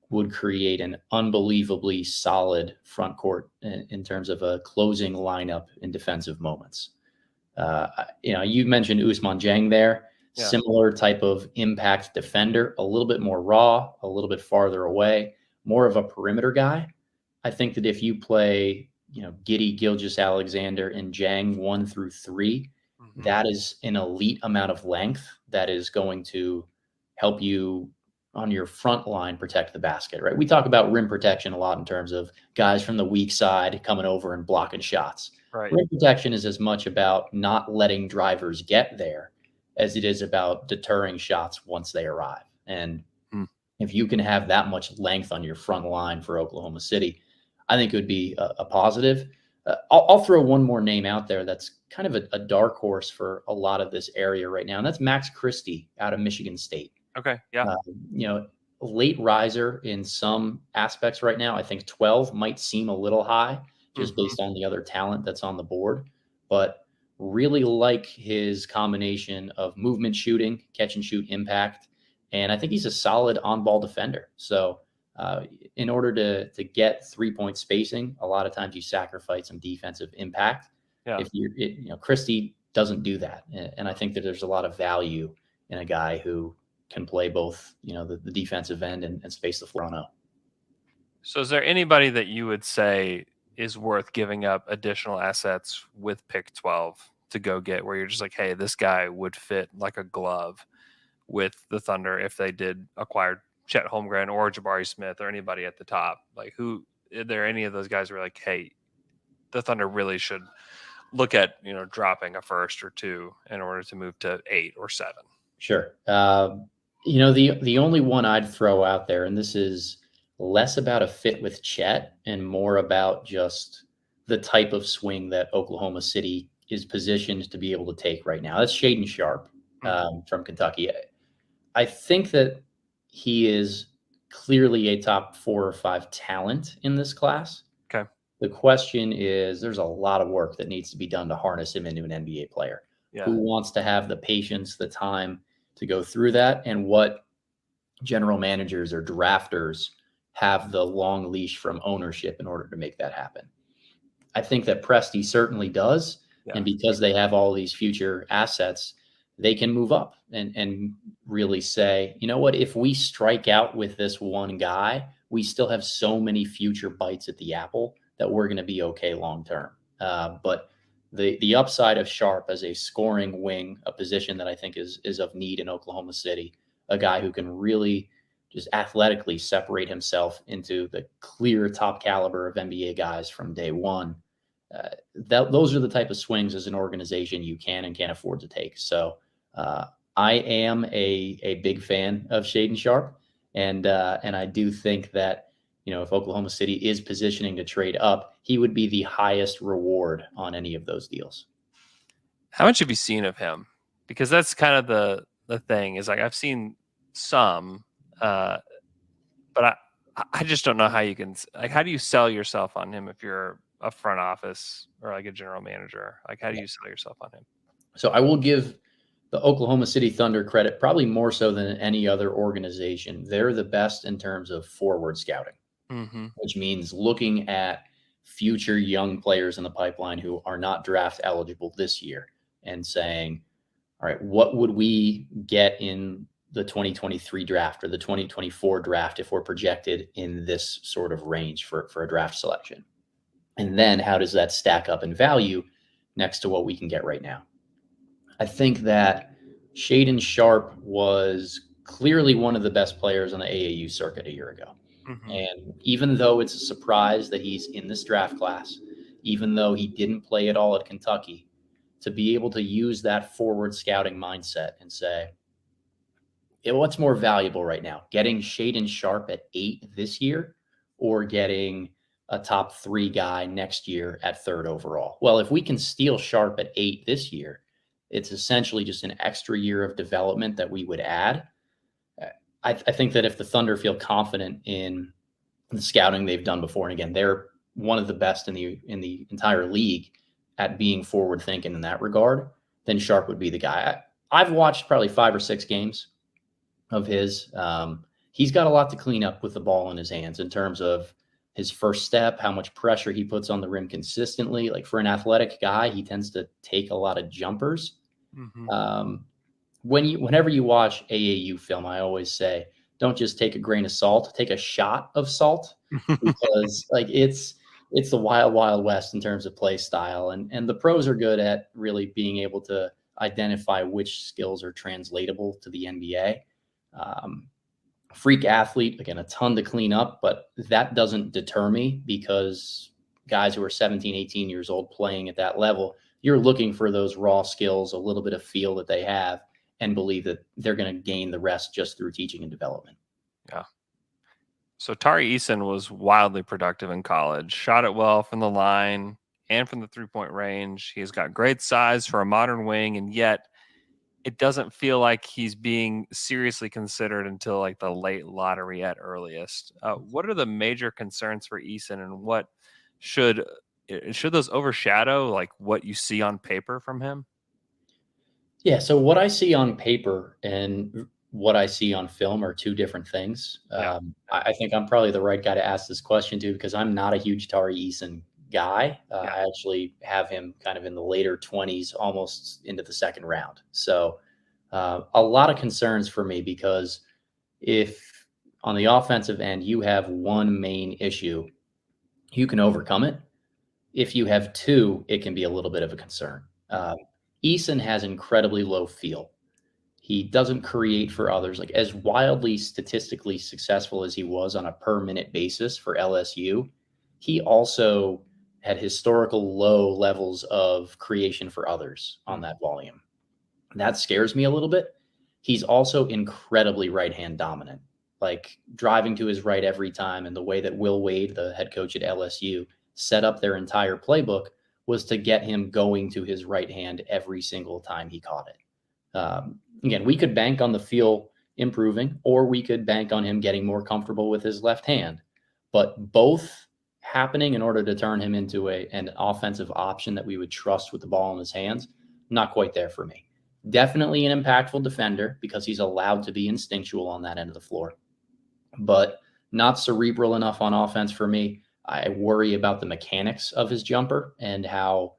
would create an unbelievably solid front court in terms of a closing lineup in defensive moments. You mentioned Ousmane Dieng there. Yeah. Similar type of impact defender, a little bit more raw, a little bit farther away, more of a perimeter guy. I think that if you play, Giddey, Gilgeous-Alexander, and Dieng 1 through 3, that is an elite amount of length that is going to help you on your front line protect the basket, right? We talk about rim protection a lot in terms of guys from the weak side coming over and blocking shots. Right. Rim protection is as much about not letting drivers get there as it is about deterring shots once they arrive. And if you can have that much length on your front line for Oklahoma City, I think it would be a positive. I'll throw one more name out there that's kind of a dark horse for a lot of this area right now, and that's Max Christie out of Michigan State. Okay, yeah. Late riser in some aspects right now. I think 12 might seem a little high just based on the other talent that's on the board, but really like his combination of movement shooting, catch and shoot impact, and I think he's a solid on-ball defender. So in order to get 3-point spacing, a lot of times you sacrifice some defensive impact. Yeah. If Christie doesn't do that, and I think that there's a lot of value in a guy who can play both, the defensive end and space the floor on O. So is there anybody that you would say is worth giving up additional assets with pick 12 to go get, where you're just like, hey, this guy would fit like a glove with the Thunder if they did acquire Chet Holmgren or Jabari Smith or anybody at the top? Like, are there any of those guys who are like, hey, the Thunder really should look at, dropping a first or two in order to move to 8 or 7? Sure. The only one I'd throw out there, and this is less about a fit with Chet and more about just the type of swing that Oklahoma City is positioned to be able to take right now. That's Shaedon Sharpe from Kentucky. I think that he is clearly a top 4 or 5 talent in this class. Okay. The question is, there's a lot of work that needs to be done to harness him into an NBA player. Yeah. Who wants to have the patience, the time to go through that, and what general managers or drafters have the long leash from ownership in order to make that happen? I think that Presti certainly does. Yeah. And because they have all these future assets, they can move up and really say, you know what, if we strike out with this one guy, we still have so many future bites at the apple that we're going to be okay long term. But the upside of Sharpe as a scoring wing, a position that I think is of need in Oklahoma City, a guy who can really just athletically separate himself into the clear top caliber of NBA guys from day one. Those are the type of swings as an organization you can and can't afford to take. So I am a big fan of Shaedon Sharpe, and I do think that, if Oklahoma City is positioning to trade up, he would be the highest reward on any of those deals. How much have you seen of him? Because that's kind of the thing, is like, I've seen some, but I just don't know how you can, like, how do you sell yourself on him if you're a front office or like a general manager? Like, how do you sell yourself on him? So I will give the Oklahoma City Thunder credit, probably more so than any other organization. They're the best in terms of forward scouting, which means looking at future young players in the pipeline who are not draft eligible this year and saying, all right, what would we get in the 2023 draft or the 2024 draft if we're projected in this sort of range for a draft selection? And then how does that stack up in value next to what we can get right now? I think that Shaedon Sharpe was clearly one of the best players on the AAU circuit a year ago. And even though it's a surprise that he's in this draft class, even though he didn't play at all at Kentucky, to be able to use that forward scouting mindset and say, what's more valuable right now, getting Shaedon Sharpe at 8 this year or getting a top 3 guy next year at 3rd overall? Well, if we can steal Sharpe at 8 this year, it's essentially just an extra year of development that we would add. I think that if the Thunder feel confident in the scouting they've done before, and again, they're one of the best in the entire league at being forward thinking in that regard, then Sharpe would be the guy. I've watched probably 5 or 6 games of his. He's got a lot to clean up with the ball in his hands in terms of his first step, how much pressure he puts on the rim consistently. Like, for an athletic guy, he tends to take a lot of jumpers. Whenever you watch AAU film, I always say, don't just take a grain of salt, take a shot of salt, because like it's the wild, wild west in terms of play style. And the pros are good at really being able to identify which skills are translatable to the NBA. Freak athlete, again, a ton to clean up, but that doesn't deter me, because guys who are 17, 18 years old playing at that level, you're looking for those raw skills, a little bit of feel that they have, and believe that they're going to gain the rest just through teaching and development. Yeah. So Tari Eason was wildly productive in college, shot it well from the line and from the 3-point range. He's got great size for a modern wing, and yet it doesn't feel like he's being seriously considered until like the late lottery at earliest. What are the major concerns for Eason, and what should those overshadow like what you see on paper from him? Yeah. So what I see on paper and what I see on film are two different things. I think I'm probably the right guy to ask this question to, because I'm not a huge Tari Eason guy. I actually have him kind of in the later 20s, almost into the second round. So A lot of concerns for me because if on the offensive end you have one main issue, you can overcome it. If you have two, it can be a little bit of a concern. Eason has incredibly low feel. He doesn't create for others. Like as wildly statistically successful as he was on a per minute basis for LSU, he also had historical low levels of creation for others on that volume. That scares me a little bit. He's also incredibly right-hand dominant, like driving to his right every time. And the way that Will Wade, the head coach at LSU, set up their entire playbook was to get him going to his right hand every single time he caught it. Again, we could bank on the feel improving, or we could bank on him getting more comfortable with his left hand. But both happening in order to turn him into an offensive option that we would trust with the ball in his hands, not quite there for me. Definitely an impactful defender because he's allowed to be instinctual on that end of the floor, but not cerebral enough on offense for me. I worry about the mechanics of his jumper and how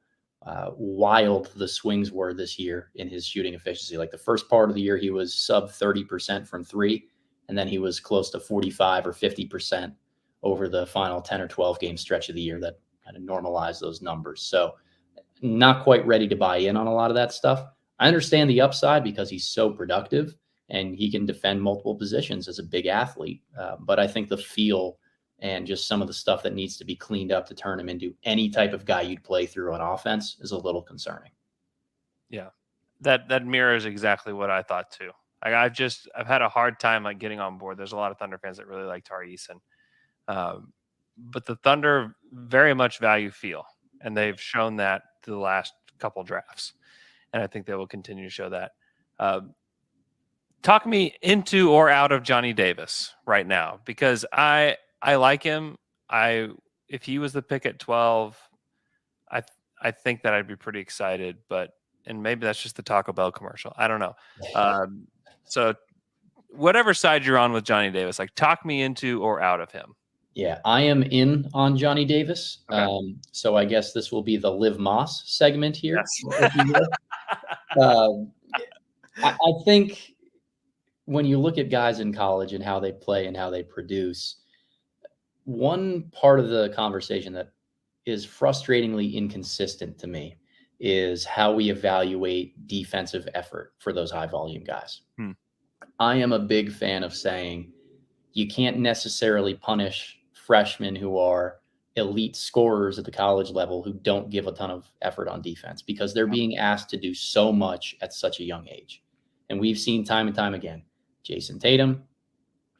wild the swings were this year in his shooting efficiency. Like the first part of the year, he was sub 30% from three, and then he was close to 45 or 50% over the final 10 or 12 game stretch of the year that kind of normalized those numbers. So not quite ready to buy in on a lot of that stuff. I understand the upside because he's so productive and he can defend multiple positions as a big athlete. But I think the feel and just some of the stuff that needs to be cleaned up to turn him into any type of guy you'd play through on offense is a little concerning. Yeah, that mirrors exactly what I thought too. I've had a hard time like getting on board. There's a lot of Thunder fans that really like Tari Eason. But the Thunder very much value feel, and they've shown that to the last couple drafts. And I think they will continue to show that. Talk me into or out of Johnny Davis right now, because I like him. If he was the pick at 12, I think that I'd be pretty excited, and maybe that's just the Taco Bell commercial. I don't know. So whatever side you're on with Johnny Davis, like talk me into or out of him. Yeah, I am in on Johnny Davis. Okay. So I guess this will be the Liv Moss segment here. Yes. I think when you look at guys in college and how they play and how they produce, one part of the conversation that is frustratingly inconsistent to me is how we evaluate defensive effort for those high volume guys. I am a big fan of saying you can't necessarily punish freshmen who are elite scorers at the college level who don't give a ton of effort on defense because they're being asked to do so much at such a young age. And we've seen time and time again, Jason Tatum,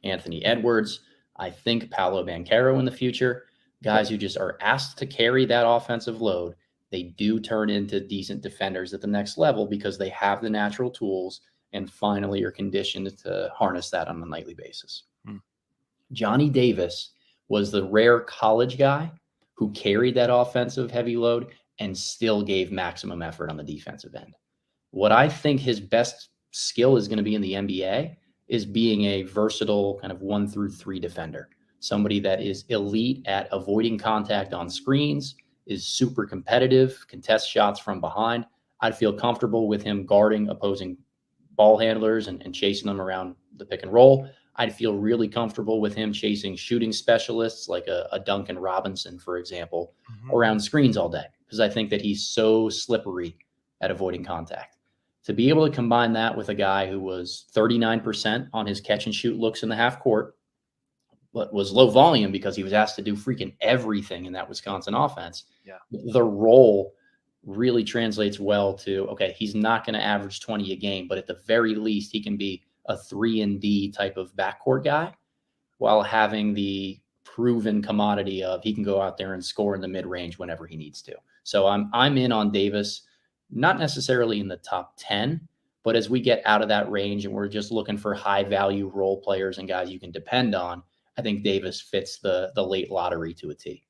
Anthony Edwards, I think Paolo Banchero in the future, guys who just are asked to carry that offensive load. They do turn into decent defenders at the next level because they have the natural tools and finally are conditioned to harness that on a nightly basis. Johnny Davis was the rare college guy who carried that offensive heavy load and still gave maximum effort on the defensive end. What I think his best skill is going to be in the NBA is being a versatile kind of 1 through 3 defender, somebody that is elite at avoiding contact on screens, is super competitive, contests shots from behind. I'd feel comfortable with him guarding opposing ball handlers and chasing them around the pick and roll. I'd feel really comfortable with him chasing shooting specialists like a Duncan Robinson, for example, around screens all day, because I think that he's so slippery at avoiding contact. To be able to combine that with a guy who was 39% on his catch and shoot looks in the half court, but was low volume because he was asked to do freaking everything in that Wisconsin offense. Yeah. The role really translates well to, okay, he's not going to average 20 a game, but at the very least, he can be a 3-and-D type of backcourt guy while having the proven commodity of he can go out there and score in the mid-range whenever he needs to. So I'm in on Davis, not necessarily in the top 10, but as we get out of that range and we're just looking for high-value role players and guys you can depend on, I think Davis fits the late lottery to a T.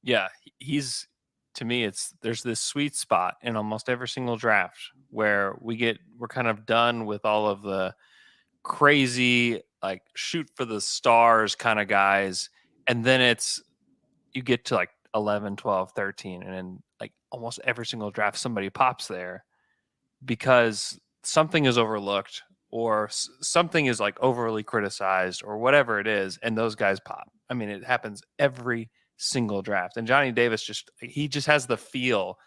Yeah, he's, to me, there's this sweet spot in almost every single draft where we're kind of done with all of the crazy, like shoot for the stars kind of guys. And then you get to like 11, 12, 13, and then like almost every single draft, somebody pops there because something is overlooked or something is like overly criticized or whatever it is, and those guys pop. I mean, it happens every single draft. And Johnny Davis he just has the feel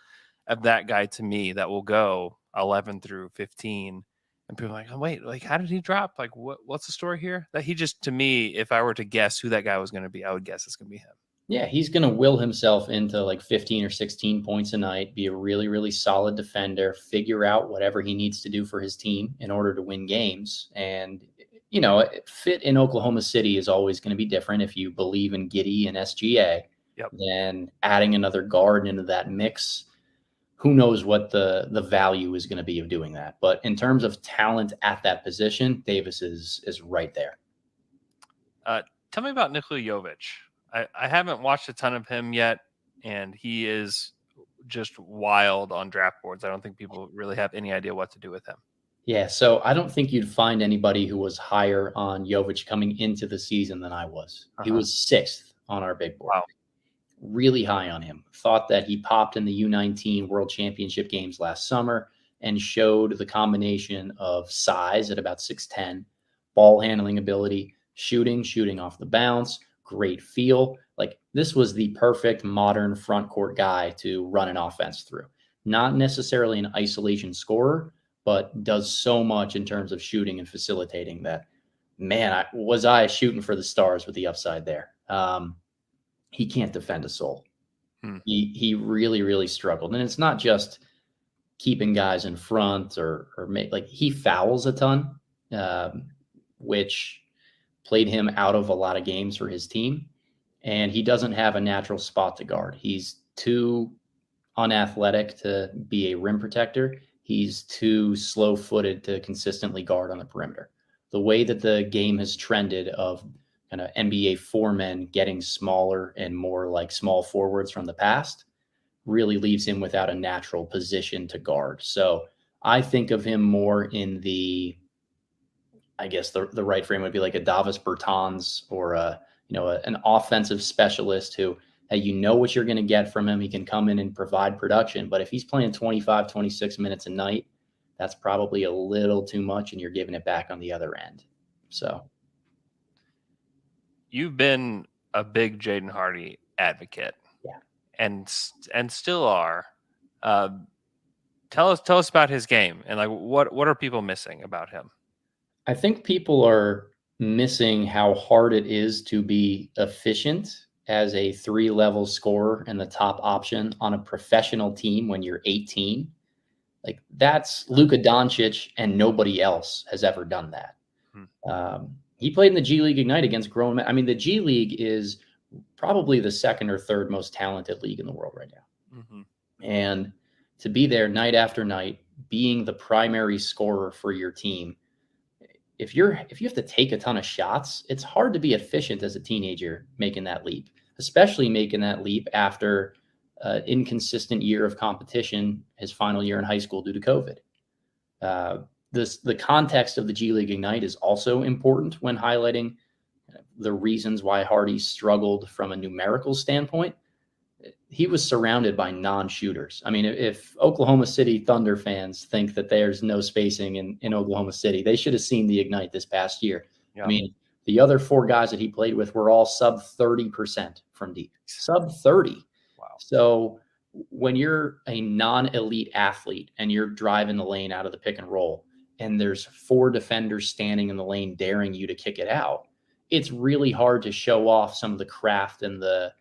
of that guy to me that will go 11 through 15. And people are like, oh, wait, like, how did he drop? Like, what's the story here? That he just, to me, if I were to guess who that guy was going to be, I would guess it's going to be him. Yeah, he's going to will himself into like 15 or 16 points a night, be a really, really solid defender, figure out whatever he needs to do for his team in order to win games. And, you know, fit in Oklahoma City is always going to be different. If you believe in Giddey and SGA, then adding another guard into that mix, who knows what the value is going to be of doing that. But in terms of talent at that position, Davis is right there. Tell me about Nikola Jovic. I haven't watched a ton of him yet, and he is just wild on draft boards. I don't think people really have any idea what to do with him. Yeah, so I don't think you'd find anybody who was higher on Jovic coming into the season than I was. He was 6th on our big board. Wow. Really high on him. Thought that he popped in the U19 World Championship games last summer and showed the combination of size at about 6'10", ball handling ability, shooting off the bounce, great feel. Like, this was the perfect modern front court guy to run an offense through. Not necessarily an isolation scorer, but does so much in terms of shooting and facilitating that, man, I was shooting for the stars with the upside there. He can't defend a soul. He really, really struggled. And it's not just keeping guys in front or make, like, he fouls a ton, which played him out of a lot of games for his team. And he doesn't have a natural spot to guard. He's too unathletic to be a rim protector. He's too slow-footed to consistently guard on the perimeter. The way that the game has trended of kind of NBA four-men getting smaller and more like small forwards from the past really leaves him without a natural position to guard. So I think of him more in the, I guess the right frame would be like a Davis Bertans or an offensive specialist who, hey, you know what you're going to get from him. He can come in and provide production. But if he's playing 25, 26 minutes a night, that's probably a little too much, and you're giving it back on the other end. So you've been a big Jaden Hardy advocate, and still are. Tell us about his game and like what are people missing about him? I think people are missing how hard it is to be efficient as a 3-level scorer and the top option on a professional team when you're 18. Like, that's Luka Doncic, and nobody else has ever done that. He played in the G League Ignite against grown men. I mean, the G League is probably the second or third most talented league in the world right now. And to be there night after night, being the primary scorer for your team, if you have to take a ton of shots, it's hard to be efficient as a teenager making that leap, especially making that leap after an inconsistent year of competition, his final year in high school due to COVID. The context of the G League Ignite is also important when highlighting the reasons why Hardy struggled from a numerical standpoint. He was surrounded by non-shooters. I mean, if Oklahoma City Thunder fans think that there's no spacing in Oklahoma City, they should have seen the Ignite this past year. I mean, the other 4 guys that he played with were all sub 30% from deep. Sub 30. Wow. So when you're a non-elite athlete and you're driving the lane out of the pick and roll, and there's 4 defenders standing in the lane daring you to kick it out, it's really hard to show off some of the craft and the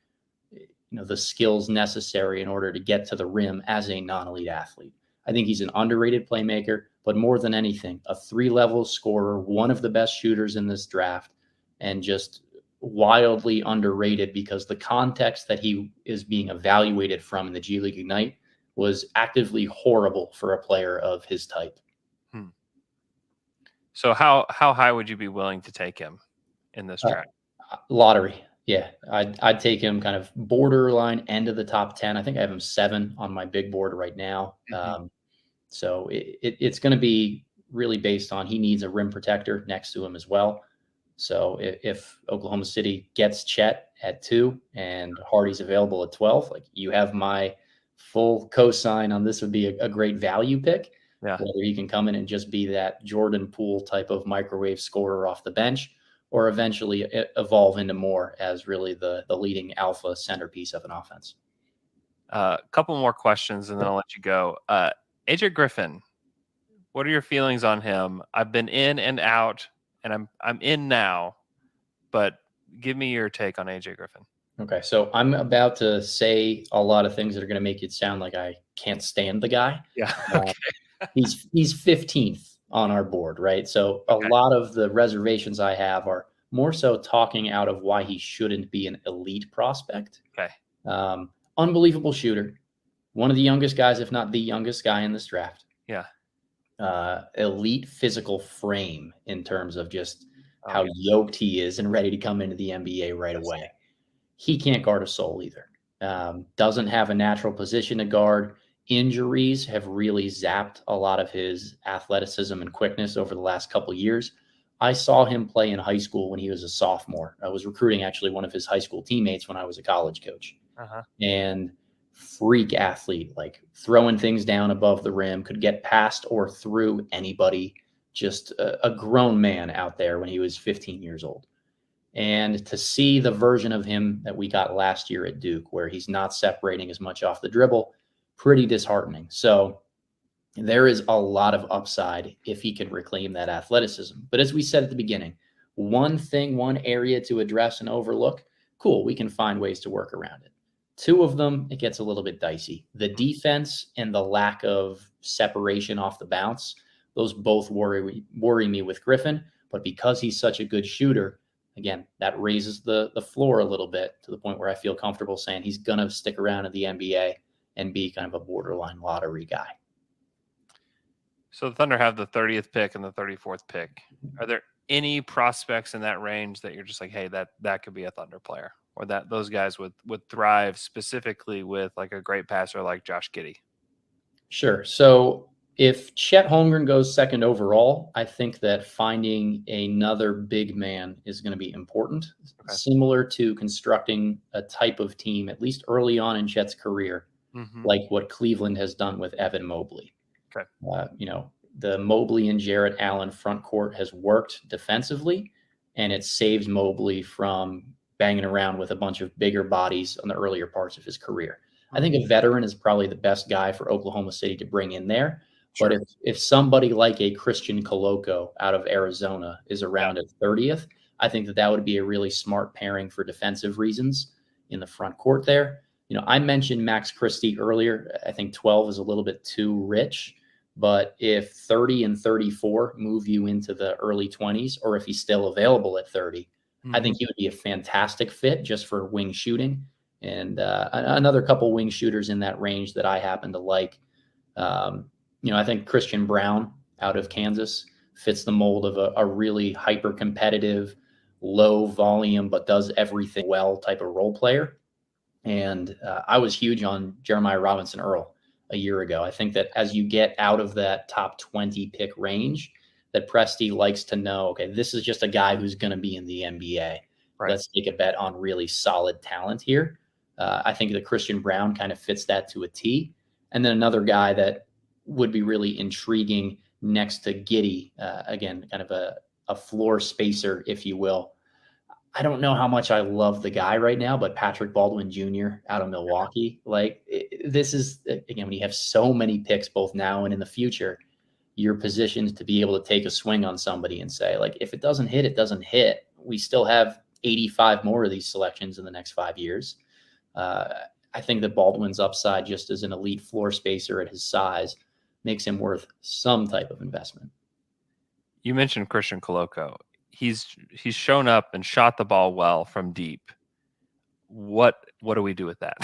skills necessary in order to get to the rim as a non-elite athlete. I think he's an underrated playmaker, but more than anything, a 3-level scorer, one of the best shooters in this draft, and just wildly underrated because the context that he is being evaluated from in the G League Ignite was actively horrible for a player of his type. So how high would you be willing to take him in this draft? Lottery. Yeah, I'd take him kind of borderline end of the top 10. I think I have him 7 on my big board right now. So it's going to be really based on, he needs a rim protector next to him as well. So if Oklahoma City gets Chet at 2 and Hardy's available at 12, like, you have my full cosign on this would be a great value pick. Yeah. Whether he can come in and just be that Jordan Poole type of microwave scorer off the bench, or eventually evolve into more as really the leading alpha centerpiece of an offense. A couple more questions, and then I'll let you go. AJ Griffin, what are your feelings on him? I've been in and out, and I'm in now, but give me your take on AJ Griffin. Okay, so I'm about to say a lot of things that are going to make it sound like I can't stand the guy. Yeah. Okay. He's 15th on our board, right? So a lot of the reservations I have are more so talking out of why he shouldn't be an elite prospect. Okay. Unbelievable shooter. One of the youngest guys, if not the youngest guy in this draft. Yeah. Elite physical frame in terms of just how yoked he is and ready to come into the NBA right away. He can't guard a soul either. Doesn't have a natural position to guard. Injuries have really zapped a lot of his athleticism and quickness over the last couple of years. I saw him play in high school when he was a sophomore. I was recruiting actually one of his high school teammates when I was a college coach. And freak athlete, like throwing things down above the rim, could get past or through anybody. Just a grown man out there when he was 15 years old. And to see the version of him that we got last year at Duke, where he's not separating as much off the dribble, pretty disheartening. So there is a lot of upside if he can reclaim that athleticism. But as we said at the beginning, one area to address and overlook, cool, we can find ways to work around it. Two of them, it gets a little bit dicey. The defense and the lack of separation off the bounce, those both worry me with Griffin. But because he's such a good shooter, again, that raises the floor a little bit to the point where I feel comfortable saying he's going to stick around in the NBA and be kind of a borderline lottery guy. So the Thunder have the 30th pick and the 34th pick. Are there any prospects in that range that you're just like, hey, that could be a Thunder player, or that those guys would thrive specifically with like a great passer like Josh Giddey? Sure. So if Chet Holmgren goes second overall, I think that finding another big man is going to be important. Similar to constructing a type of team, at least early on in Chet's career, like what Cleveland has done with Evan Mobley. The Mobley and Jarrett Allen front court has worked defensively, and it saves Mobley from banging around with a bunch of bigger bodies on the earlier parts of his career. I think a veteran is probably the best guy for Oklahoma City to bring in there. Sure. But if somebody like a Christian Koloko out of Arizona is around at 30th, I think that would be a really smart pairing for defensive reasons in the front court there. I mentioned Max Christie earlier. I think 12 is a little bit too rich. But if 30 and 34 move you into the early 20s, or if he's still available at 30, I think he would be a fantastic fit just for wing shooting. And another couple wing shooters in that range that I happen to like. I think Christian Brown out of Kansas fits the mold of a really hyper-competitive, low volume, but does everything well type of role player. And I was huge on Jeremiah Robinson Earl a year ago. I think that as you get out of that top 20 pick range, that Presti likes to know, okay, this is just a guy who's going to be in the NBA. Right. Let's take a bet on really solid talent here. I think that Christian Brown kind of fits that to a T. And then another guy that would be really intriguing next to Giddey, again, kind of a floor spacer, if you will. I don't know how much I love the guy right now, but Patrick Baldwin Jr. out of Milwaukee, this is, again, when you have so many picks both now and in the future, you're positioned to be able to take a swing on somebody and say, if it doesn't hit, it doesn't hit. We still have 85 more of these selections in the next 5 years. I think that Baldwin's upside, just as an elite floor spacer at his size, makes him worth some type of investment. You mentioned Christian Koloko. He's shown up and shot the ball well from deep. What do we do with that?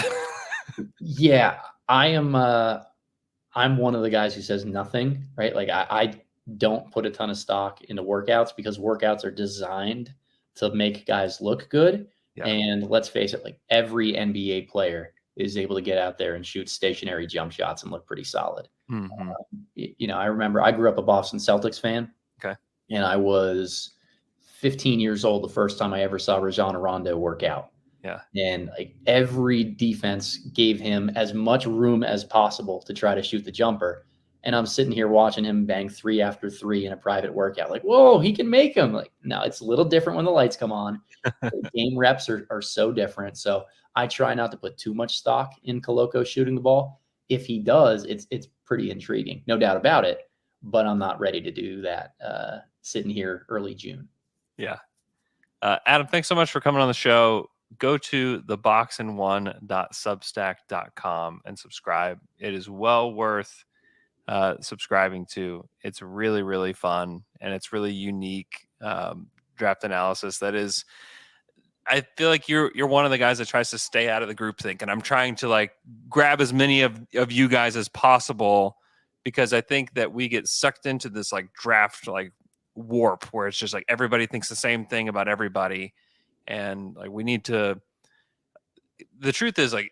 Yeah, I'm one of the guys who says nothing, right? I don't put a ton of stock into workouts because workouts are designed to make guys look good. Yeah. And let's face it, every NBA player is able to get out there and shoot stationary jump shots and look pretty solid. I remember I grew up a Boston Celtics fan. Okay. And I was 15 years old the first time I ever saw Rajon Rondo work out. Yeah. And every defense gave him as much room as possible to try to shoot the jumper. And I'm sitting here watching him bang 3 after 3 in a private workout. Like, whoa, he can make them. Like, no, it's a little different when the lights come on. The game reps are so different. So I try not to put too much stock in Koloko shooting the ball. If he does, it's pretty intriguing, no doubt about it. But I'm not ready to do that sitting here early June. Yeah. Adam, thanks so much for coming on the show. Go to theboxandone.substack.com and subscribe. It is well worth subscribing to. It's really, really fun, and it's really unique draft analysis that is, I feel like you're one of the guys that tries to stay out of the groupthink, and I'm trying to like grab as many of you guys as possible, because I think that we get sucked into this like draft like warp where it's just like everybody thinks the same thing about everybody, and like we need to. The truth is, like,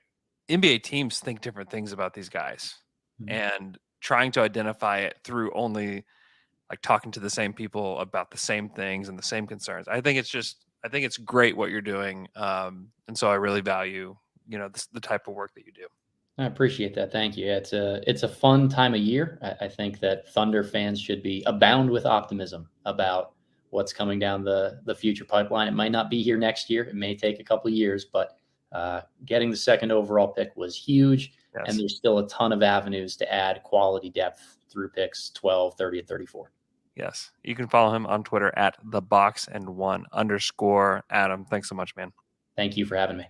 NBA teams think different things about these guys, and trying to identify it through only like talking to the same people about the same things and the same concerns. I think it's great what you're doing. And so I really value, the type of work that you do. I appreciate that. Thank you. It's a fun time of year. I think that Thunder fans should be abound with optimism about what's coming down the future pipeline. It might not be here next year. It may take a couple of years, but getting the second overall pick was huge. Yes. And there's still a ton of avenues to add quality depth through picks 12, 30, and 34. Yes. You can follow him on Twitter at @theboxand1_. Adam, thanks so much, man. Thank you for having me.